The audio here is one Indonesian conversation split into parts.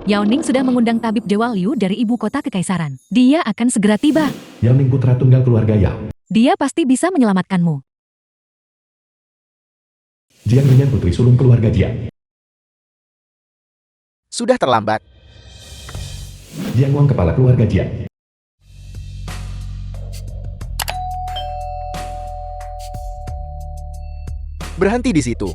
Yao Ning sudah mengundang tabib Dewa Liu dari ibu kota kekaisaran. Dia akan segera tiba. Yao Ning putra tunggal keluarga Yao. Dia pasti bisa menyelamatkanmu. Jiang Yunyan putri sulung keluarga Jiang. Sudah terlambat. Jiang Wang kepala keluarga Jiang. Berhenti di situ.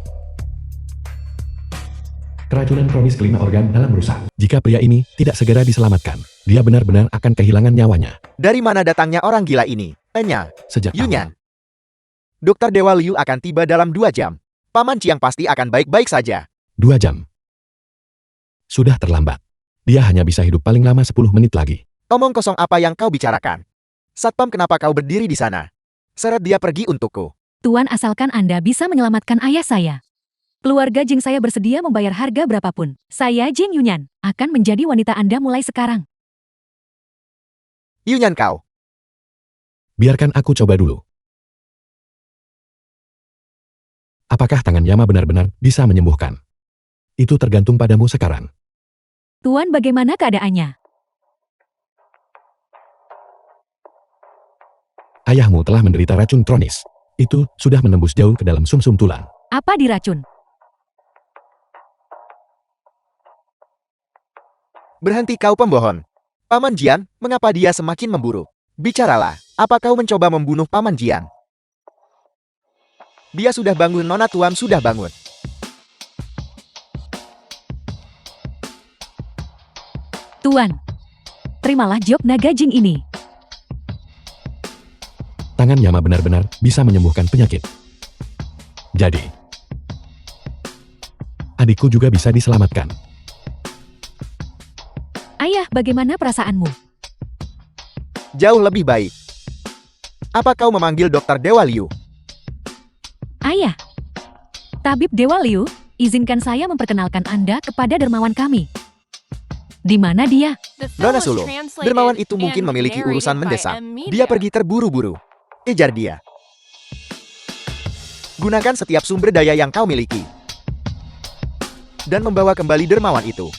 Keracunan kronis kelima organ dalam rusak. Jika pria ini tidak segera diselamatkan, dia benar-benar akan kehilangan nyawanya. Dari mana datangnya orang gila ini? Tanya. Sejak Yunyan. awal, Dokter Dewa Liu akan tiba dalam 2 jam. Paman Jiang pasti akan baik-baik saja. 2 jam. Sudah terlambat. Dia hanya bisa hidup paling lama 10 menit lagi. Omong kosong apa yang kau bicarakan? Satpam, kenapa kau berdiri di sana? Seret dia pergi untukku. Tuan, asalkan Anda bisa menyelamatkan ayah saya. Keluarga Jing saya bersedia membayar harga berapapun. Saya Jing Yunyan, akan menjadi wanita Anda mulai sekarang. Yunyan kau. Biarkan aku coba dulu. Apakah tangan Yama benar-benar bisa menyembuhkan? Itu tergantung padamu sekarang. Tuan, bagaimana keadaannya? Ayahmu telah menderita racun kronis. Itu sudah menembus jauh ke dalam sumsum tulang. Apa diracun? Berhenti kau pembohong. Paman Jian, mengapa dia semakin memburu? Bicaralah, apa kau mencoba membunuh Paman Jian? Dia sudah bangun, Nona Tuan sudah bangun. Tuan, terimalah job naga Jing ini. Tangan Yama benar-benar bisa menyembuhkan penyakit. Jadi, adikku juga bisa diselamatkan. Ayah, bagaimana perasaanmu? Jauh lebih baik. Apa kau memanggil Dokter Dewa Liu? Ayah. Tabib Dewa Liu, izinkan saya memperkenalkan Anda kepada dermawan kami. Di mana dia? Nona Sulu, dermawan itu mungkin memiliki urusan mendesak. Dia pergi terburu-buru. Kejar dia. Gunakan setiap sumber daya yang kau miliki. Dan membawa kembali dermawan itu.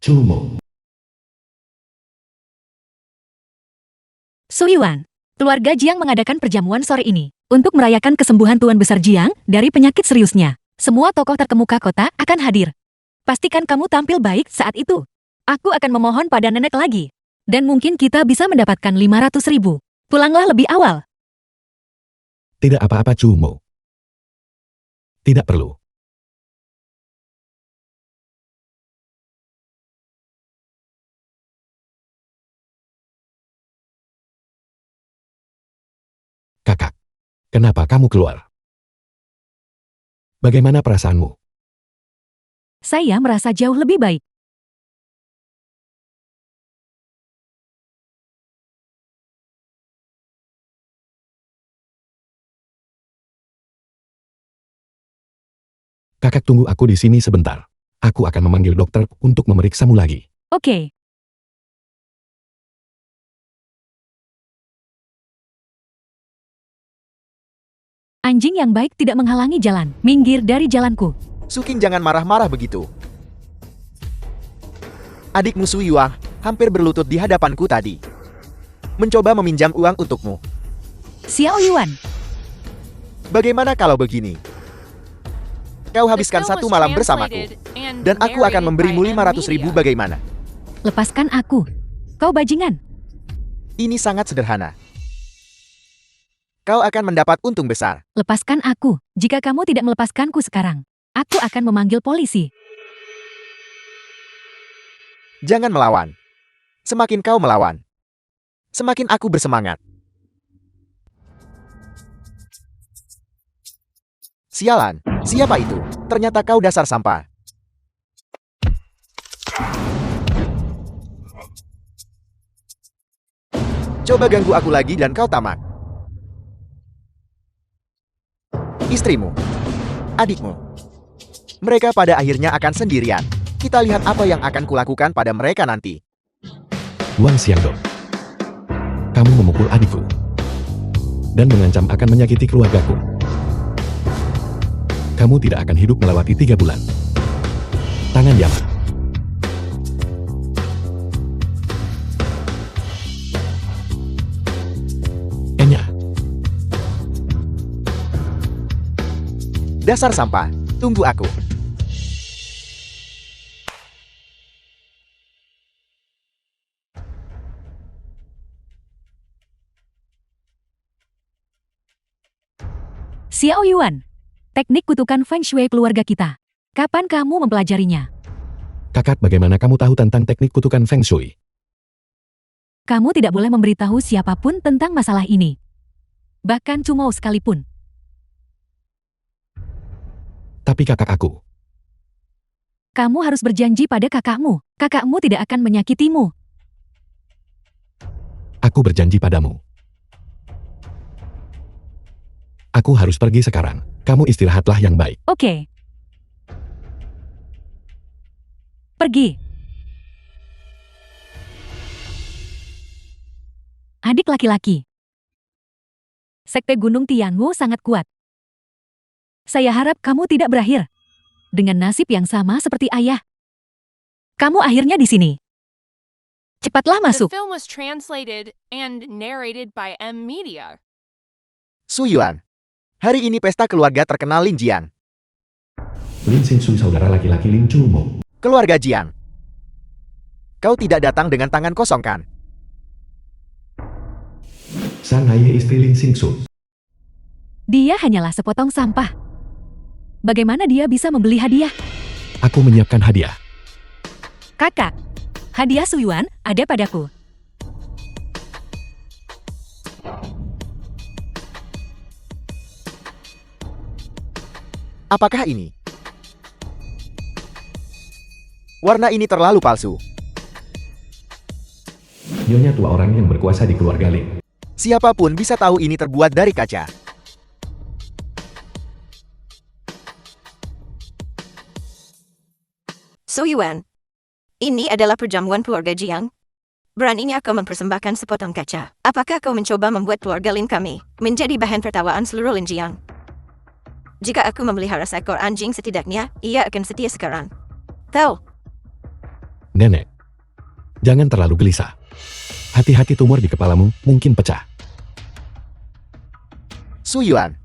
Cumo. Su Yuan, keluarga Jiang mengadakan perjamuan sore ini untuk merayakan kesembuhan Tuan Besar Jiang dari penyakit seriusnya. Semua tokoh terkemuka kota akan hadir. Pastikan kamu tampil baik saat itu. Aku akan memohon pada nenek lagi. Dan mungkin kita bisa mendapatkan 500.000. Pulanglah lebih awal. Tidak apa-apa Cumo. Tidak perlu. Kakak, kenapa kamu keluar? Bagaimana perasaanmu? Saya merasa jauh lebih baik. Kakak tunggu aku di sini sebentar. Aku akan memanggil dokter untuk memeriksamu lagi. Oke. Anjing yang baik tidak menghalangi jalan. Minggir dari jalanku. Suking, jangan marah-marah begitu. Adikmu Su Yuan hampir berlutut di hadapanku tadi. Mencoba meminjam uang untukmu. Xiao Yuan, Bagaimana kalau begini? Kau habiskan 1 malam bersamaku. Dan aku akan memberimu 500.000 bagaimana? lepaskan aku. Kau bajingan. Ini sangat sederhana. Kau akan mendapat untung besar. Lepaskan aku. Jika kamu tidak melepaskanku sekarang, aku akan memanggil polisi. Jangan melawan. Semakin kau melawan, semakin aku bersemangat. Sialan, siapa itu? Ternyata kau dasar sampah. Coba ganggu aku lagi dan kau tamak. Istrimu, adikmu. Mereka pada akhirnya akan sendirian. Kita lihat apa yang akan kulakukan pada mereka nanti. Wang Xiangdong, kamu memukul adikku dan mengancam akan menyakiti keluargaku. Kamu tidak akan hidup melewati 3 bulan. Tangan Yama. Enya. Dasar sampah, tunggu aku. Xiao Yuan, teknik kutukan Feng Shui keluarga kita. Kapan kamu mempelajarinya? Kakak, bagaimana kamu tahu tentang teknik kutukan Feng Shui? Kamu tidak boleh memberitahu siapapun tentang masalah ini. Bahkan Cumou sekalipun. Tapi kakak aku. Kamu harus berjanji pada kakakmu. Kakakmu tidak akan menyakitimu. Aku berjanji padamu. Aku harus pergi sekarang. Kamu istirahatlah yang baik. Oke. Pergi. Adik laki-laki. Sekte Gunung Tiangu sangat kuat. Saya harap kamu tidak berakhir dengan nasib yang sama seperti ayah. Kamu akhirnya di sini. Cepatlah The masuk. film was translated and narrated by M Media. Su Yuan. Hari ini pesta keluarga terkenal Lin Jian. Lin Xingsu, saudara laki-laki Lin Chumo. Keluarga Jian. Kau tidak datang dengan tangan kosong kan? Sang Haye istri Lin Xingsu. Dia hanyalah sepotong sampah. Bagaimana dia bisa membeli hadiah? Aku menyiapkan hadiah. Kakak, hadiah Suyuan ada padaku. Apakah ini? Warna ini terlalu palsu. Nyonya tua orang yang berkuasa di keluarga Lin. Siapapun bisa tahu ini terbuat dari kaca. So Yuan, ini adalah perjamuan keluarga Jiang. Beraninya kau mempersembahkan sepotong kaca. Apakah kau mencoba membuat keluarga Lin kami menjadi bahan tertawaan seluruh Lin Jiang? Jika aku memelihara seekor anjing, setidaknya ia akan setia sekarang. Tahu? Nenek, jangan terlalu gelisah. Hati-hati, tumor di kepalamu mungkin pecah. Su Yuan.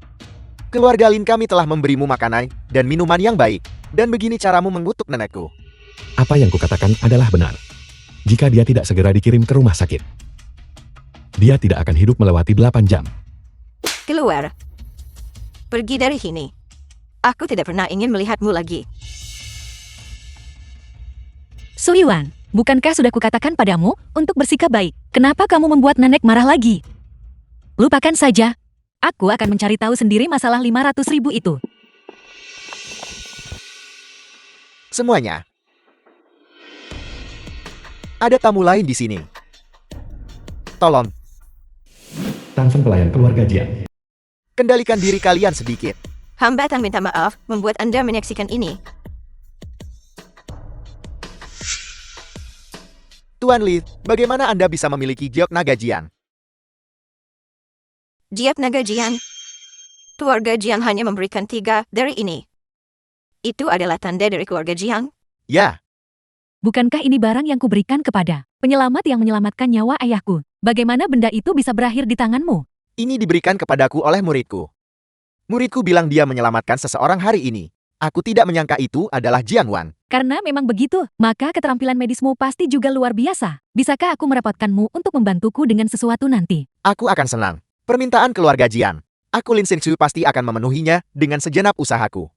Keluarga Lin kami telah memberimu makanan dan minuman yang baik. Dan begini caramu mengutuk nenekku. Apa yang kukatakan adalah benar. Jika dia tidak segera dikirim ke rumah sakit, dia tidak akan hidup melewati 8 jam. Keluar. Pergi dari sini. Aku tidak pernah ingin melihatmu lagi. Suyuan, bukankah sudah kukatakan padamu untuk bersikap baik? Kenapa kamu membuat nenek marah lagi? Lupakan saja. Aku akan mencari tahu sendiri masalah 500.000 itu. Semuanya. Ada tamu lain di sini. Tolong, Tansen pelayan keluarga Jiang. kendalikan diri kalian sedikit. Hambatan minta maaf membuat Anda menyaksikan ini. Tuan Li, bagaimana Anda bisa memiliki giok naga Jian? Jiap Naga Jiang. Keluarga Jiang hanya memberikan 3 dari ini. Itu adalah tanda dari keluarga Jiang. Ya, Bukankah ini barang yang kuberikan kepada penyelamat yang menyelamatkan nyawa ayahku? Bagaimana benda itu bisa berakhir di tanganmu? ini diberikan kepadaku oleh muridku. Muridku bilang dia menyelamatkan seseorang hari ini. Aku tidak menyangka itu adalah Jiang Wan. Karena memang begitu, maka keterampilan medismu pasti juga luar biasa. Bisakah aku merepotkanmu untuk membantuku dengan sesuatu nanti? Aku akan senang. Permintaan keluarga Jian. Aku Lin Xingsu pasti akan memenuhinya dengan segenap usahaku.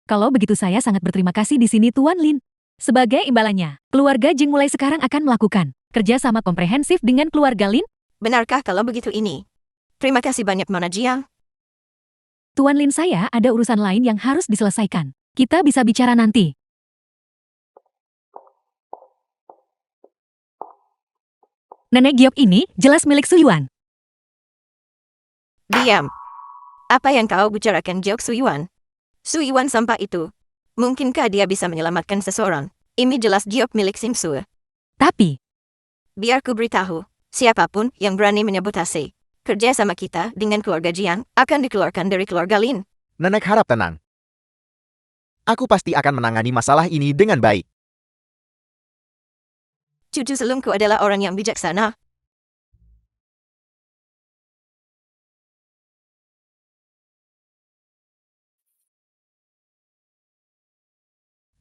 Kalau begitu saya sangat berterima kasih di sini Tuan Lin. Sebagai imbalannya, keluarga Jing mulai sekarang akan melakukan kerjasama komprehensif dengan keluarga Lin. Benarkah kalau begitu ini? Terima kasih banyak Nona Jiang. Tuan Lin, saya ada urusan lain yang harus diselesaikan. Kita bisa bicara nanti. Nenek giok ini jelas milik Suyuan. Diam. Apa yang kau bicarakan, Jok Suyuan? Suyuan sampah itu. Mungkinkah dia bisa menyelamatkan seseorang? Ini jelas giok milik Simsu. Tapi, Biar ku beritahu, siapapun yang berani menyabotase kerja sama kita dengan keluarga Jiang akan dikeluarkan dari keluarga Lin. Nenek harap tenang. Aku pasti akan menangani masalah ini dengan baik. Cucu sulungku adalah orang yang bijaksana.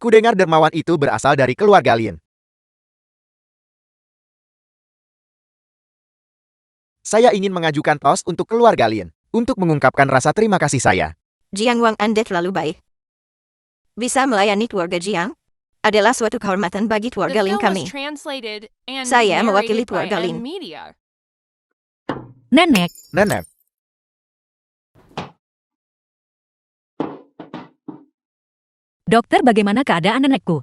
Kudengar dermawan itu berasal dari keluarga Lin. Saya ingin mengajukan tos untuk keluarga Lin, untuk mengungkapkan rasa terima kasih saya. Jiang Wang Anda terlalu baik. Bisa melayani keluarga Jiang adalah suatu kehormatan bagi The keluarga Lin film kami. was translated and Saya mewakili narrated by keluarga Lin. M-Media. Nenek, Nenek, dokter bagaimana keadaan nenekku?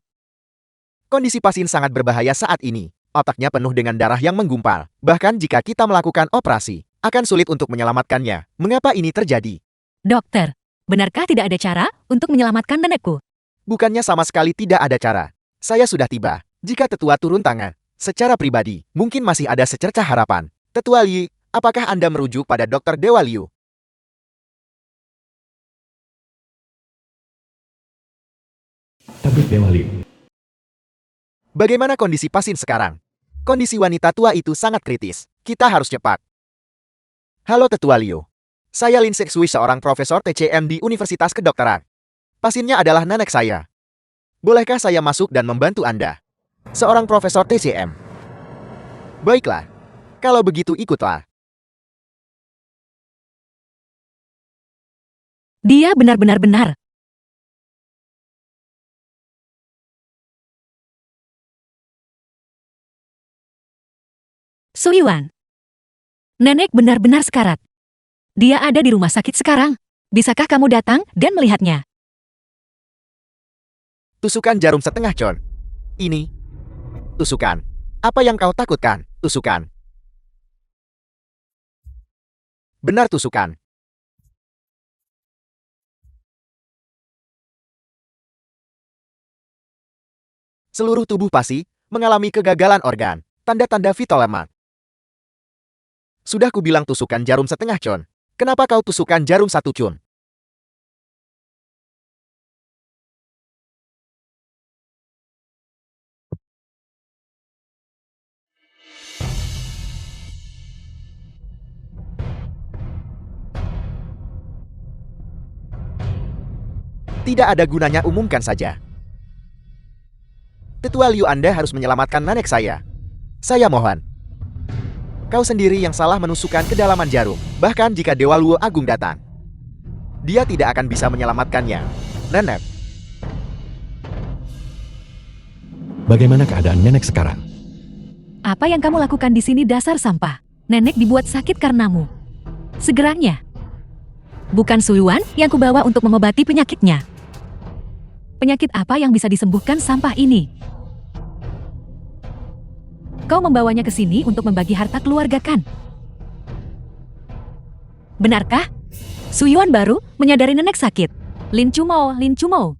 kondisi pasien sangat berbahaya saat ini. Otaknya penuh dengan darah yang menggumpal. Bahkan jika kita melakukan operasi, akan sulit untuk menyelamatkannya. Mengapa ini terjadi? Dokter, benarkah tidak ada cara untuk menyelamatkan nenekku? Bukannya sama sekali tidak ada cara. Saya sudah tiba. Jika tetua turun tangan, secara pribadi, mungkin masih ada secercah harapan. Tetua Li, apakah Anda merujuk pada Dr. Dewa Liu? Tabib Dewa Liu. Bagaimana kondisi pasien sekarang? Kondisi wanita tua itu sangat kritis. Kita harus cepat. Halo Tetua Liu. Saya Lin Sexui, seorang profesor TCM di Universitas Kedokteran. Pasiennya adalah nenek saya. Bolehkah saya masuk dan membantu Anda? Seorang profesor TCM. Baiklah. Kalau begitu ikutlah. Dia benar-benar benar. Suyuan. Nenek benar-benar sekarat. Dia ada di rumah sakit sekarang. Bisakah kamu datang dan melihatnya? Tusukan jarum setengah con. Ini. Tusukan. Apa yang kau takutkan? Tusukan. Benar tusukan. Seluruh tubuh Pasi mengalami kegagalan organ. Tanda-tanda vital lemah. Sudah kubilang tusukan jarum setengah con. Kenapa kau tusukan jarum satu con? Tidak ada gunanya, umumkan saja. Tetua Liu, Anda harus menyelamatkan nenek saya. Saya mohon. Kau sendiri yang salah menusukkan kedalaman jarum. Bahkan jika Dewa Luo Agung datang, dia tidak akan bisa menyelamatkannya. Nenek, Bagaimana keadaan nenek sekarang? Apa yang kamu lakukan di sini, dasar sampah? Nenek dibuat sakit karenamu. Segeranya. Bukan Suyuan yang kubawa untuk mengobati penyakitnya. Penyakit apa yang bisa disembuhkan sampah ini? Kau membawanya ke sini untuk membagi harta keluarga, kan? Benarkah? Suyuan baru menyadari nenek sakit. Lin Chumou, Lin Chumou.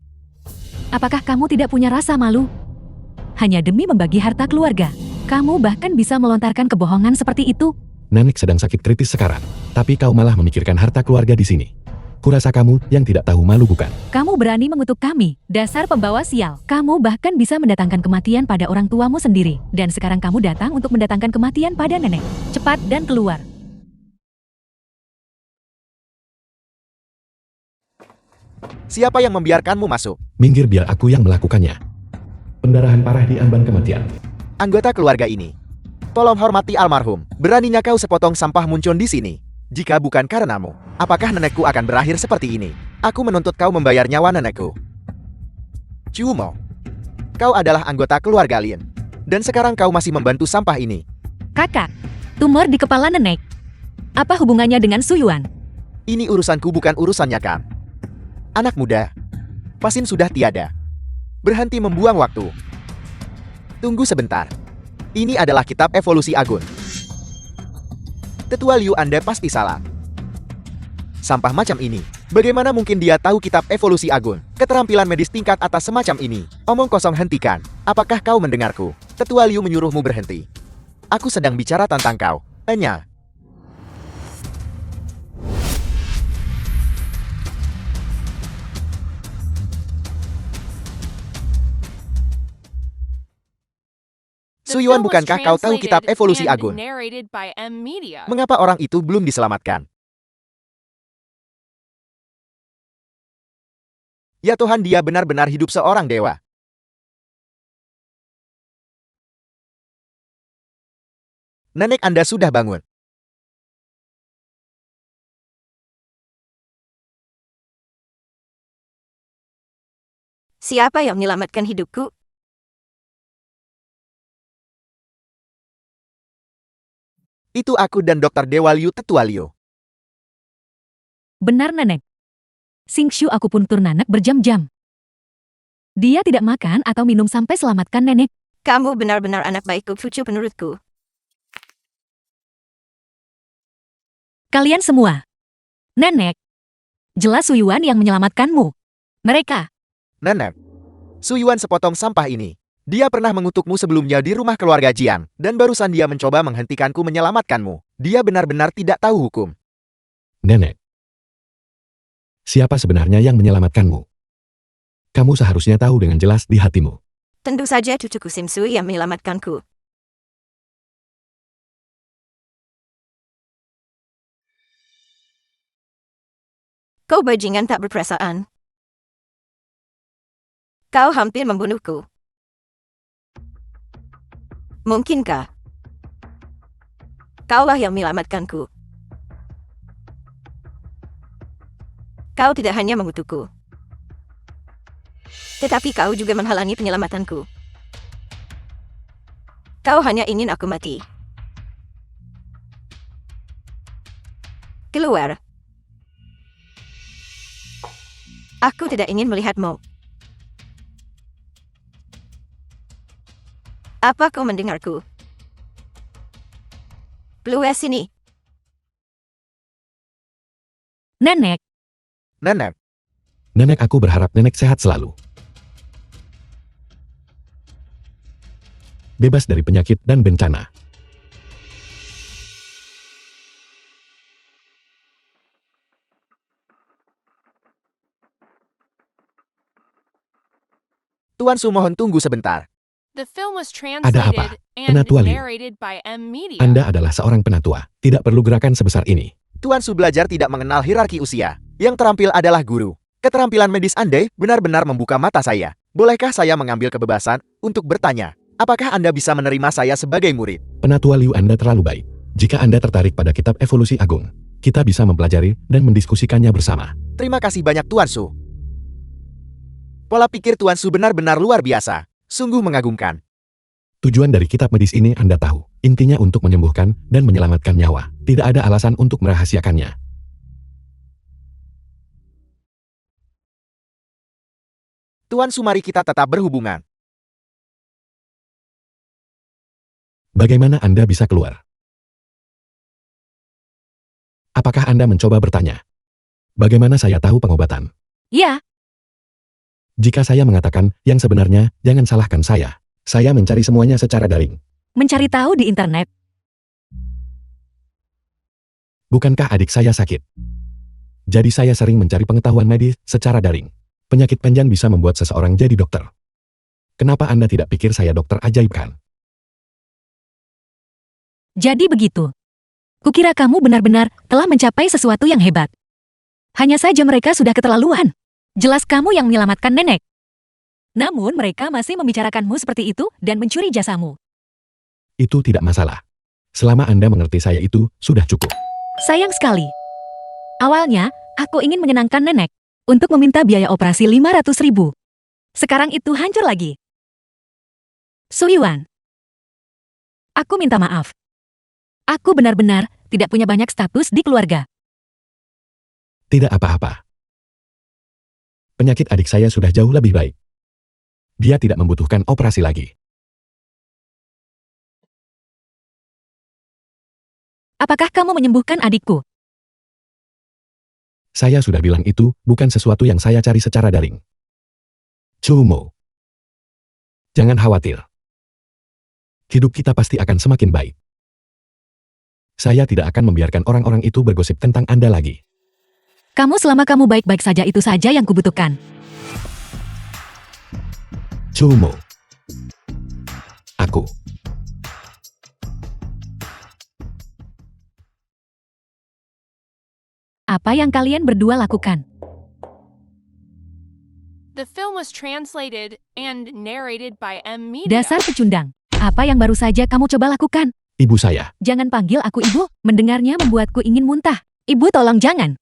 Apakah kamu tidak punya rasa malu? Hanya demi membagi harta keluarga, kamu bahkan bisa melontarkan kebohongan seperti itu? Nenek sedang sakit kritis sekarang, tapi kau malah memikirkan harta keluarga di sini. Kurasa kamu yang tidak tahu malu, bukan? Kamu berani mengutuk kami, dasar pembawa sial. Kamu bahkan bisa mendatangkan kematian pada orang tuamu sendiri. Dan sekarang kamu datang untuk mendatangkan kematian pada nenek. Cepat dan keluar. siapa yang membiarkanmu masuk? Minggir, biar aku yang melakukannya. Pendarahan parah di amban kematian. Anggota keluarga ini. Tolong hormati almarhum. Beraninya kau sepotong sampah muncul di sini. Jika bukan karenamu, apakah nenekku akan berakhir seperti ini? Aku menuntut kau membayar nyawa nenekku. Cumo, kau adalah anggota keluarga Lin. Dan sekarang kau masih membantu sampah ini. Kakak, tumor di kepala nenek. Apa hubungannya dengan Suyuan? Ini urusanku, bukan urusannya kan. Anak muda, Pasin sudah tiada. Berhenti membuang waktu. Tunggu sebentar. Ini adalah kitab evolusi Agun. Tetua Liu, Anda pasti salah. Sampah macam ini. Bagaimana mungkin dia tahu kitab evolusi agung? Keterampilan medis tingkat atas semacam ini. Omong kosong, hentikan. Apakah kau mendengarku? Tetua Liu menyuruhmu berhenti. Aku sedang bicara tentang kau. Enya. The Suyuan, film was bukankah kau tahu kitab translated evolusi and agung? narrated by M Media. Mengapa orang itu belum diselamatkan? Ya Tuhan, dia benar-benar hidup seorang dewa. Nenek Anda sudah bangun. Siapa yang menyelamatkan hidupku? Itu aku dan Dr. Dewa Liu, Tetua Liu. Benar, Nenek. Xingshu aku pun turnanak berjam-jam. Dia tidak makan atau minum sampai selamatkan Nenek. Kamu benar-benar anak baikku, cucu penurutku. Kalian semua. Nenek. Jelas Suyuan yang menyelamatkanmu. Mereka. Nenek. Suyuan sepotong sampah ini. Dia pernah mengutukmu sebelumnya di rumah keluarga Jiang, dan barusan dia mencoba menghentikanku menyelamatkanmu. Dia benar-benar tidak tahu hukum. Nenek. Siapa sebenarnya yang menyelamatkanmu? Kamu seharusnya tahu dengan jelas di hatimu. Tentu saja cucuku Simsui yang menyelamatkanku. Kau bajingan tak berperasaan. Kau hampir membunuhku. Mungkinkah? Kaulah yang menyelamatkanku. Kau tidak hanya mengutukku, tetapi kau juga menghalangi penyelamatanku. Kau hanya ingin aku mati. Keluar. Aku tidak ingin melihatmu. Apa kau mendengarku? Keluar sini. Nenek. Nenek. Nenek, aku berharap nenek sehat selalu. Bebas dari penyakit dan bencana. Tuan Su, mohon tunggu sebentar. The film was Ada apa? translated and Penatua Liu. narrated by M Media. Anda adalah seorang penatua. Tidak perlu gerakan sebesar ini. Tuan Su belajar tidak mengenal hierarki usia. Yang terampil adalah guru. Keterampilan medis Anda benar-benar membuka mata saya. Bolehkah saya mengambil kebebasan untuk bertanya? Apakah Anda bisa menerima saya sebagai murid? Penatua Liu, Anda terlalu baik. Jika Anda tertarik pada kitab evolusi agung, kita bisa mempelajari dan mendiskusikannya bersama. Terima kasih banyak Tuan Su. Pola pikir Tuan Su benar-benar luar biasa. Sungguh mengagumkan. Tujuan dari kitab medis ini Anda tahu. Intinya untuk menyembuhkan dan menyelamatkan nyawa. Tidak ada alasan untuk merahasiakannya. Tuan Su, mari kita tetap berhubungan. Bagaimana Anda bisa keluar? Apakah Anda mencoba bertanya? Bagaimana saya tahu pengobatan? Ya, Jika saya mengatakan yang sebenarnya, jangan salahkan saya. Saya mencari semuanya secara daring. mencari tahu di internet. Bukankah adik saya sakit? Jadi saya sering mencari pengetahuan medis secara daring. Penyakit panjang bisa membuat seseorang jadi dokter. Kenapa Anda tidak pikir saya dokter ajaib kan? Jadi begitu. Kukira kamu benar-benar telah mencapai sesuatu yang hebat. Hanya saja mereka sudah keterlaluan. Jelas kamu yang menyelamatkan nenek. Namun mereka masih membicarakanmu seperti itu dan mencuri jasamu. Itu tidak masalah. Selama Anda mengerti saya itu, sudah cukup. Sayang sekali. Awalnya, aku ingin menyenangkan nenek untuk meminta biaya operasi 500.000. Sekarang itu hancur lagi. Suyuan. Aku minta maaf. Aku benar-benar tidak punya banyak status di keluarga. Tidak apa-apa. Penyakit adik saya sudah jauh lebih baik. Dia tidak membutuhkan operasi lagi. Apakah kamu menyembuhkan adikku? Saya sudah bilang itu bukan sesuatu yang saya cari secara daring. Chumo. Jangan khawatir. Hidup kita pasti akan semakin baik. Saya tidak akan membiarkan orang-orang itu bergosip tentang Anda lagi. Selama kamu baik-baik saja itu saja yang kubutuhkan. Chumo. Aku. Apa yang kalian berdua lakukan? The film was translated and narrated by M. Media. Dasar pecundang. Apa yang baru saja kamu coba lakukan? Ibu saya. Jangan panggil aku ibu, mendengarnya membuatku ingin muntah. Ibu tolong jangan.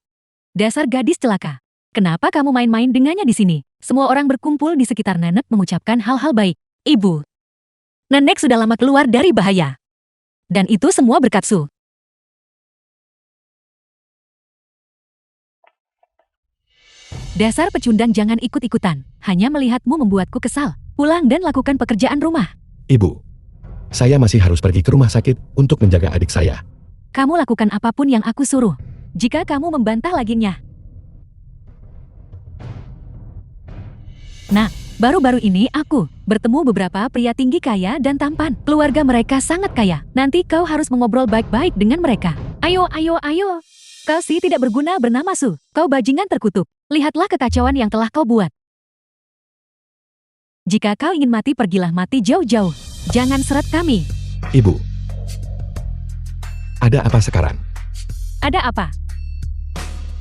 Dasar gadis celaka. Kenapa kamu main-main dengannya di sini? Semua orang berkumpul di sekitar Nenek mengucapkan hal-hal baik. Ibu. Nenek sudah lama keluar dari bahaya. Dan itu semua berkat Su. Dasar pecundang jangan ikut-ikutan. Hanya melihatmu membuatku kesal. Pulang dan lakukan pekerjaan rumah. Ibu. Saya masih harus pergi ke rumah sakit untuk menjaga adik saya. Kamu lakukan apapun yang aku suruh. Jika kamu membantah laginya. Nah, baru-baru ini aku bertemu beberapa pria tinggi kaya dan tampan. Keluarga mereka sangat kaya. Nanti kau harus mengobrol baik-baik dengan mereka. Ayo. Kau si tidak berguna bernama Su. Kau bajingan terkutuk. Lihatlah kekacauan yang telah kau buat. Jika kau ingin mati, pergilah mati jauh-jauh. Jangan seret kami. Ibu. Ada apa sekarang? Ada apa?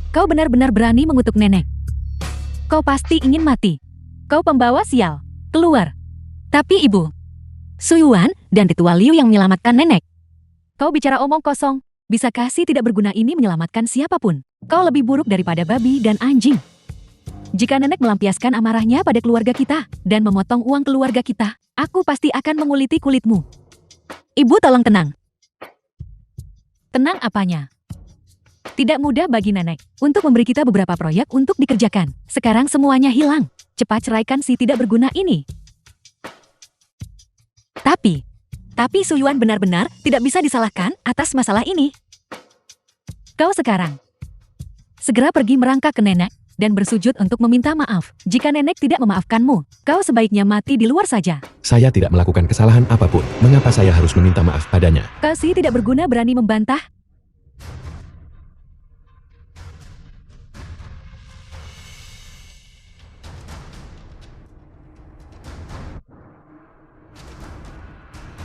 Kau benar-benar berani mengutuk Nenek. Kau pasti ingin mati. Kau pembawa sial. Keluar. Tapi ibu. Su Yuan dan Tetua Liu yang menyelamatkan Nenek. Kau bicara omong kosong. Bisakah si tidak berguna ini menyelamatkan siapapun? Kau lebih buruk daripada babi dan anjing. Jika Nenek melampiaskan amarahnya pada keluarga kita dan memotong uang keluarga kita, aku pasti akan menguliti kulitmu. Ibu tolong tenang. Tenang apanya? Tidak mudah bagi Nenek untuk memberi kita beberapa proyek untuk dikerjakan. Sekarang semuanya hilang. Cepat ceraikan si tidak berguna ini. Tapi Su Yuan benar-benar tidak bisa disalahkan atas masalah ini. Kau sekarang segera pergi merangkak ke Nenek dan bersujud untuk meminta maaf. Jika Nenek tidak memaafkanmu, kau sebaiknya mati di luar saja. Saya tidak melakukan kesalahan apapun. Mengapa saya harus meminta maaf padanya? Kau si tidak berguna berani membantah.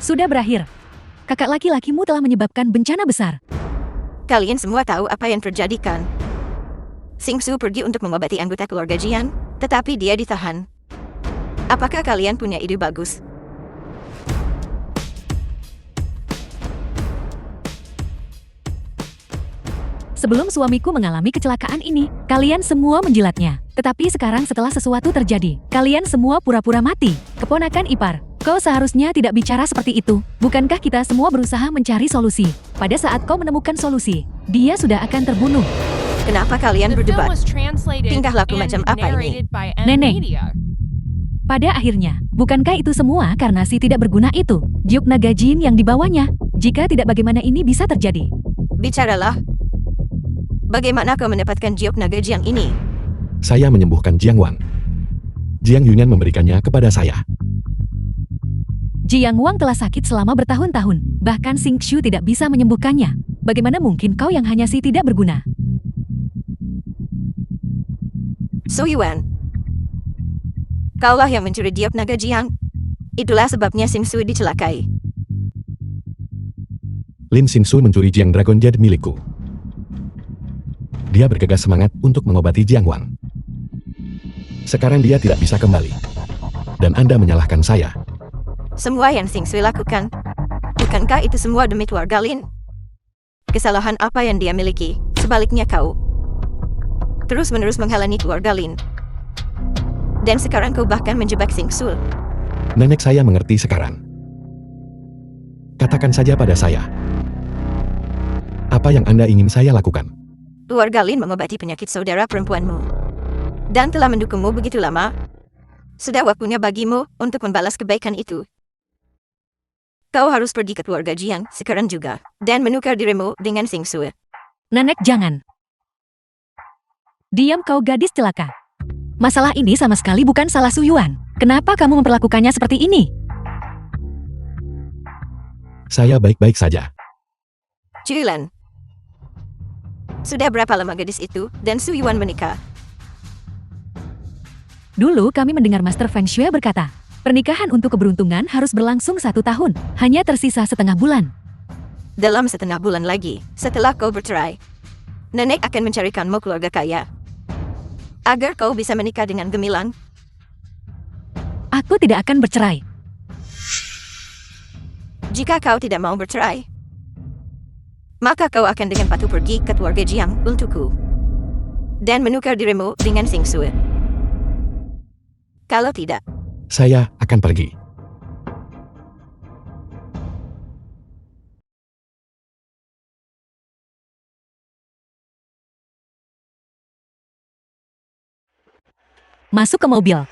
Sudah berakhir. Kakak laki-lakimu telah menyebabkan bencana besar. Kalian semua tahu apa yang terjadi kan? Xing Su pergi untuk mengobati anggota keluarga Jiang, tetapi dia ditahan. Apakah kalian punya ide bagus? Sebelum suamiku mengalami kecelakaan ini, kalian semua menjilatnya. Tetapi sekarang setelah sesuatu terjadi, kalian semua pura-pura mati. Keponakan ipar, kau seharusnya tidak bicara seperti itu. Bukankah kita semua berusaha mencari solusi? Pada saat kau menemukan solusi, dia sudah akan terbunuh. Kenapa kalian The film berdebat? was translated Tingkah laku and macam apa ini? narrated by M. Nenek. Media. Pada akhirnya, bukankah itu semua karena si tidak berguna itu? Jiuk naga jin yang dibawanya. Jika tidak, bagaimana ini bisa terjadi? Bicaralah. Bagaimana kau mendapatkan Jiok Naga Jiang ini? Saya menyembuhkan Jiang Wang. Jiang Yunyan memberikannya kepada saya. Jiang Wang telah sakit selama bertahun-tahun. Bahkan Xing Xiu tidak bisa menyembuhkannya. Bagaimana mungkin kau yang hanya si tidak berguna? Su Yuan. Kaulah yang mencuri Jiok Naga Jiang. Itulah sebabnya Xing Su dicelakai. Lin Xingsu mencuri Jiang Dragon Jade milikku. Dia bergegas semangat untuk mengobati Jiang Wang. Sekarang dia tidak bisa kembali. Dan Anda menyalahkan saya. Semua yang Xing Su lakukan. Bukankah itu semua demi keluarga Lin? Kesalahan apa yang dia miliki? Sebaliknya kau terus-menerus menghalangi keluarga Lin. Dan sekarang kau bahkan menjebak Xing Su. Nenek saya mengerti sekarang. Katakan saja pada saya. Apa yang Anda ingin saya lakukan? Keluarga Lin mengobati penyakit saudara perempuanmu. Dan telah mendukungmu begitu lama. Sudah waktunya bagimu untuk membalas kebaikan itu. Kau harus pergi ke keluarga Jiang sekarang juga, dan menukar dirimu dengan Xing Sui. Nenek jangan. Diam kau gadis celaka. Masalah ini sama sekali bukan salah Su Yuan. Kenapa kamu memperlakukannya seperti ini? Saya baik-baik saja. Julan. Sudah berapa lama gadis itu dan Su Yuan menikah? Dulu kami mendengar Master Feng Shui berkata, pernikahan untuk keberuntungan harus berlangsung 1 tahun, hanya tersisa setengah bulan. Dalam setengah bulan lagi, setelah kau bercerai, nenek akan mencarikanmu keluarga kaya. Agar kau bisa menikah dengan gemilang. Aku tidak akan bercerai. Jika kau tidak mau bercerai, maka kau akan dengan patuh pergi ke keluarga Jiang untukku. Dan menukar dirimu dengan Xing Sui. Kalau tidak, Saya akan pergi. Masuk ke mobil.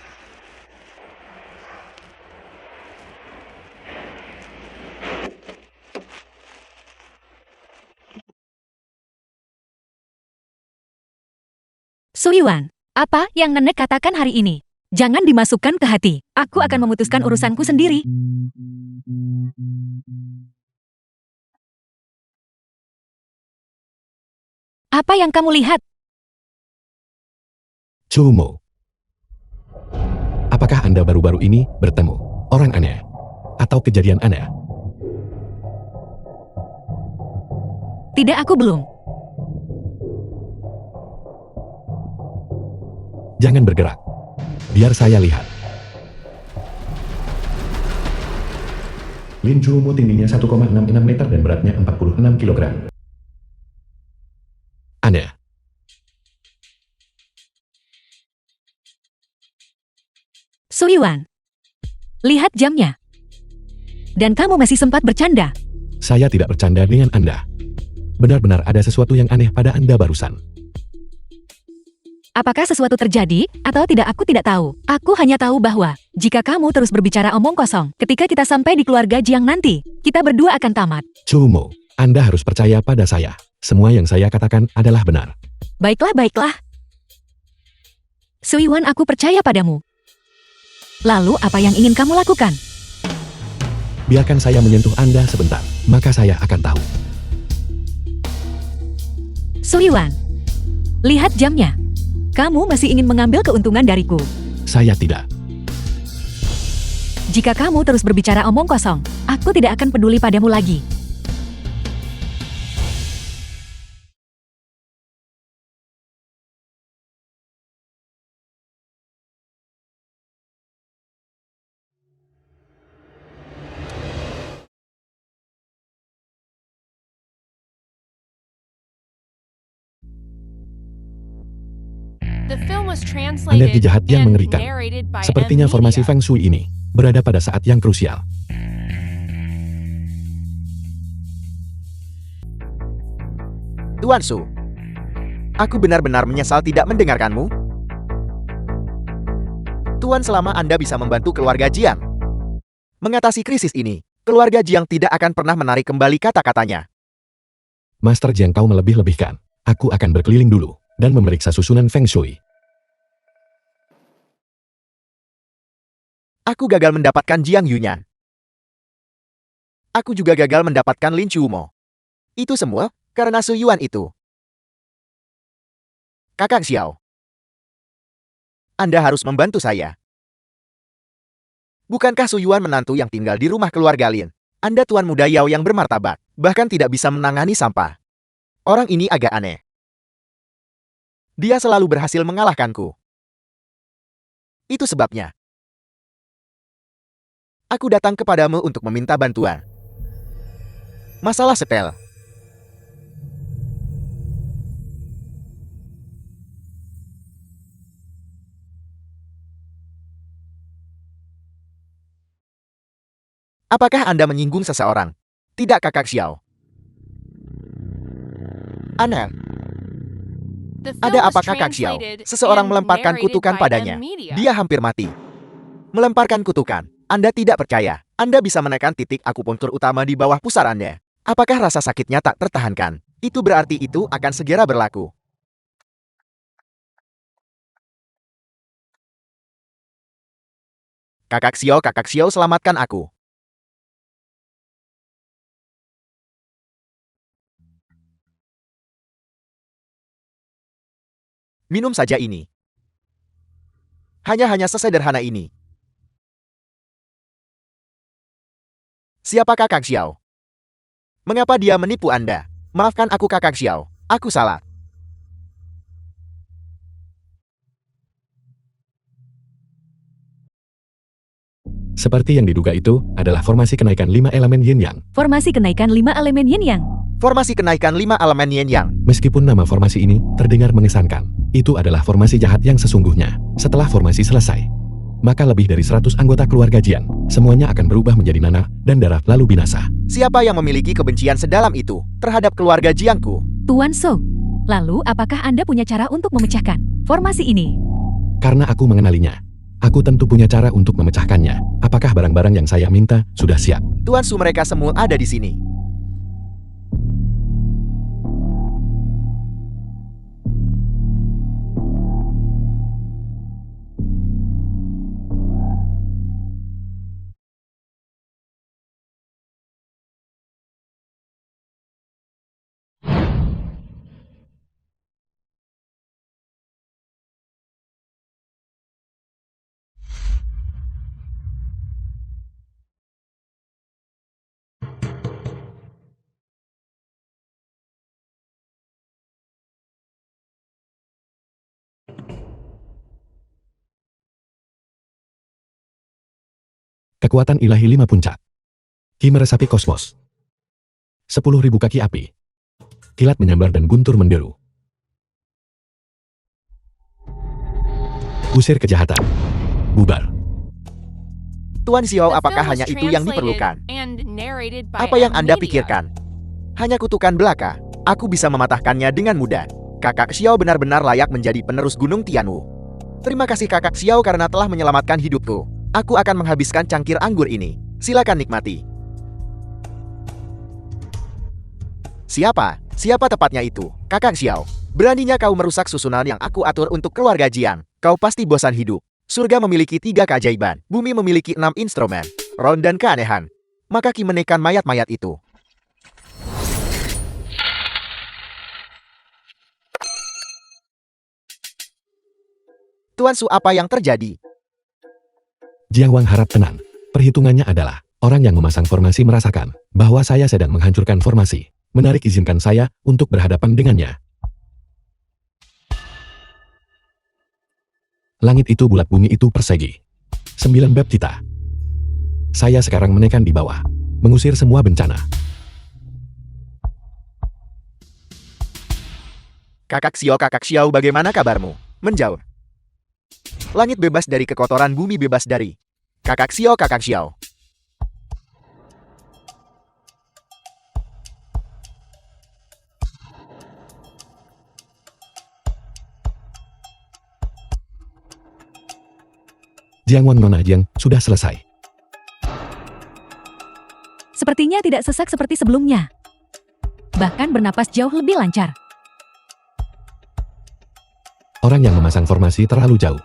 Su Yuan, apa yang nenek katakan hari ini? Jangan dimasukkan ke hati. Aku akan memutuskan urusanku sendiri. Apa yang kamu lihat? Cumo. Apakah Anda baru-baru ini bertemu orang aneh? Atau kejadian aneh? Tidak, aku belum. Jangan bergerak. Biar saya lihat. Lin Chumo tingginya 1,66 meter dan beratnya 46 kilogram. Aneh. Su Yuan, lihat jamnya. Dan kamu masih sempat bercanda. Saya tidak bercanda dengan Anda. Benar-benar ada sesuatu yang aneh pada Anda barusan. Apakah sesuatu terjadi, atau tidak aku tidak tahu. Aku hanya tahu bahwa, jika kamu terus berbicara omong kosong, ketika kita sampai di keluarga Jiang nanti, kita berdua akan tamat. Cumo, Anda harus percaya pada saya. Semua yang saya katakan adalah benar. Baiklah, baiklah. Su Yuan, aku percaya padamu. Lalu apa yang ingin kamu lakukan? Biarkan saya menyentuh Anda sebentar, maka saya akan tahu. Su Yuan, lihat jamnya. Kamu masih ingin mengambil keuntungan dariku. Saya tidak. Jika kamu terus berbicara omong kosong, aku tidak akan peduli padamu lagi. The film was Energi translated jahat yang and mengerikan. narrated by Sepertinya M formasi Media. Feng Shui ini berada pada saat yang krusial. Tuan Su, aku benar-benar menyesal tidak mendengarkanmu. Tuan, selama Anda bisa membantu keluarga Jiang mengatasi krisis ini, keluarga Jiang tidak akan pernah menarik kembali kata-katanya. Master Jiang, kau melebih-lebihkan. Aku akan berkeliling dulu dan memeriksa susunan Feng Shui. Aku gagal mendapatkan Jiang Yunyan. Aku juga gagal mendapatkan Lin Chumo. Itu semua karena Su Yuan itu. Kakak Xiao, Anda harus membantu saya. Bukankah Su Yuan menantu yang tinggal di rumah keluarga Lin? Anda tuan muda Yao yang bermartabat, bahkan tidak bisa menangani sampah. Orang ini agak aneh. Dia selalu berhasil mengalahkanku. Itu sebabnya aku datang kepadamu untuk meminta bantuan. Masalah sepele. Apakah Anda menyinggung seseorang? Tidak, Kakak Xiao. Anel, The film ada was apa, Kakak Xiao? translated Seseorang and melemparkan narrated kutukan by padanya. M Media. Dia hampir mati. Melemparkan kutukan. Anda tidak percaya. Anda bisa menekan titik akupunktur utama di bawah pusar Anda. Apakah rasa sakitnya tak tertahankan? Itu berarti itu akan segera berlaku. Kakak Xiao, selamatkan aku. Minum saja ini. Hanya sesederhana ini. Siapa Kakak Xiao? Mengapa dia menipu Anda? Maafkan aku Kakak Xiao, aku salah. Seperti yang diduga itu adalah formasi kenaikan 5 elemen yin yang. Formasi kenaikan 5 elemen yin yang. Formasi kenaikan 5 elemen yin yang. Meskipun nama formasi ini terdengar mengesankan, itu adalah formasi jahat yang sesungguhnya. Setelah formasi selesai, maka lebih dari 100 anggota keluarga Jiang, semuanya akan berubah menjadi nanah dan darah lalu binasa. Siapa yang memiliki kebencian sedalam itu terhadap keluarga Jiangku? Tuan Su, lalu apakah Anda punya cara untuk memecahkan formasi ini? Karena aku mengenalinya, aku tentu punya cara untuk memecahkannya. Apakah barang-barang yang saya minta sudah siap? Tuan Su, mereka semua ada di sini. Kekuatan ilahi 5 puncak. Ki meresapi kosmos. 10.000 kaki api. Kilat menyambar dan guntur menderu. Usir kejahatan. Bubar. Tuan Xiao, The apakah film was hanya itu yang translated diperlukan? and narrated by Apa yang M Anda Media. pikirkan? Hanya kutukan belaka. Aku bisa mematahkannya dengan mudah. Kakak Xiao benar-benar layak menjadi penerus Gunung Tianwu. Terima kasih Kakak Xiao karena telah menyelamatkan hidupku. Aku akan menghabiskan cangkir anggur ini. Silakan nikmati. Siapa? Siapa tepatnya itu? Kakak Xiao. Beraninya kau merusak susunan yang aku atur untuk keluarga Jiang. Kau pasti bosan hidup. Surga memiliki 3 keajaiban. Bumi memiliki 6 instrumen. Ron dan keanehan. Maka Ki menekan mayat-mayat itu. Tuan Su, apa yang terjadi? Jiang Wang harap tenang. Perhitungannya adalah, orang yang memasang formasi merasakan bahwa saya sedang menghancurkan formasi. Menarik, izinkan saya untuk berhadapan dengannya. Langit itu bulat, bumi itu persegi. 9 bab kita. Saya sekarang menekan di bawah. Mengusir semua bencana. Kakak Xiao, bagaimana kabarmu? Menjauh. Langit bebas dari kekotoran, bumi bebas dari. Kakak Xiao. Jiang Wang, Nona Jiang, sudah selesai. Sepertinya tidak sesak seperti sebelumnya. Bahkan bernapas jauh lebih lancar. Orang yang memasang formasi terlalu jauh.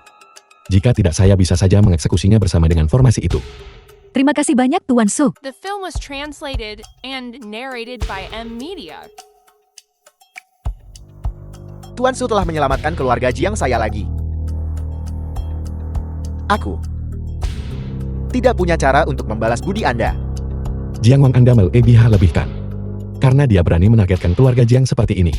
Jika tidak, saya bisa saja mengeksekusinya bersama dengan formasi itu. Terima kasih banyak Tuan Su. The film was translated and narrated by M Media. Tuan Su telah menyelamatkan keluarga Jiang saya lagi. Aku tidak punya cara untuk membalas budi Anda. Jiang Wang, Anda melebihkan. Karena dia berani menargetkan keluarga Jiang seperti ini.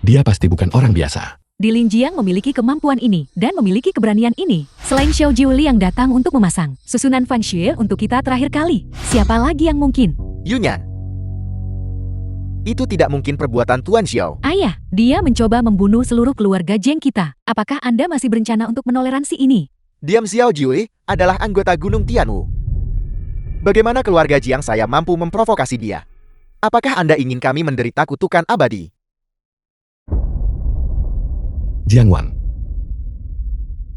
Dia pasti bukan orang biasa. Dilin Jiang memiliki kemampuan ini dan memiliki keberanian ini. Selain Xiao Jiuli yang datang untuk memasang susunan Fan Xue untuk kita terakhir kali, siapa lagi yang mungkin? Yunyan. Itu tidak mungkin perbuatan Tuan Xiao. Ayah, dia mencoba membunuh seluruh keluarga Jiang kita. Apakah Anda masih berencana untuk menoleransi ini? Diam, Xiao Jiuli adalah anggota Gunung Tianwu. Bagaimana keluarga Jiang saya mampu memprovokasi dia? Apakah Anda ingin kami menderita kutukan abadi? Jiang Wang.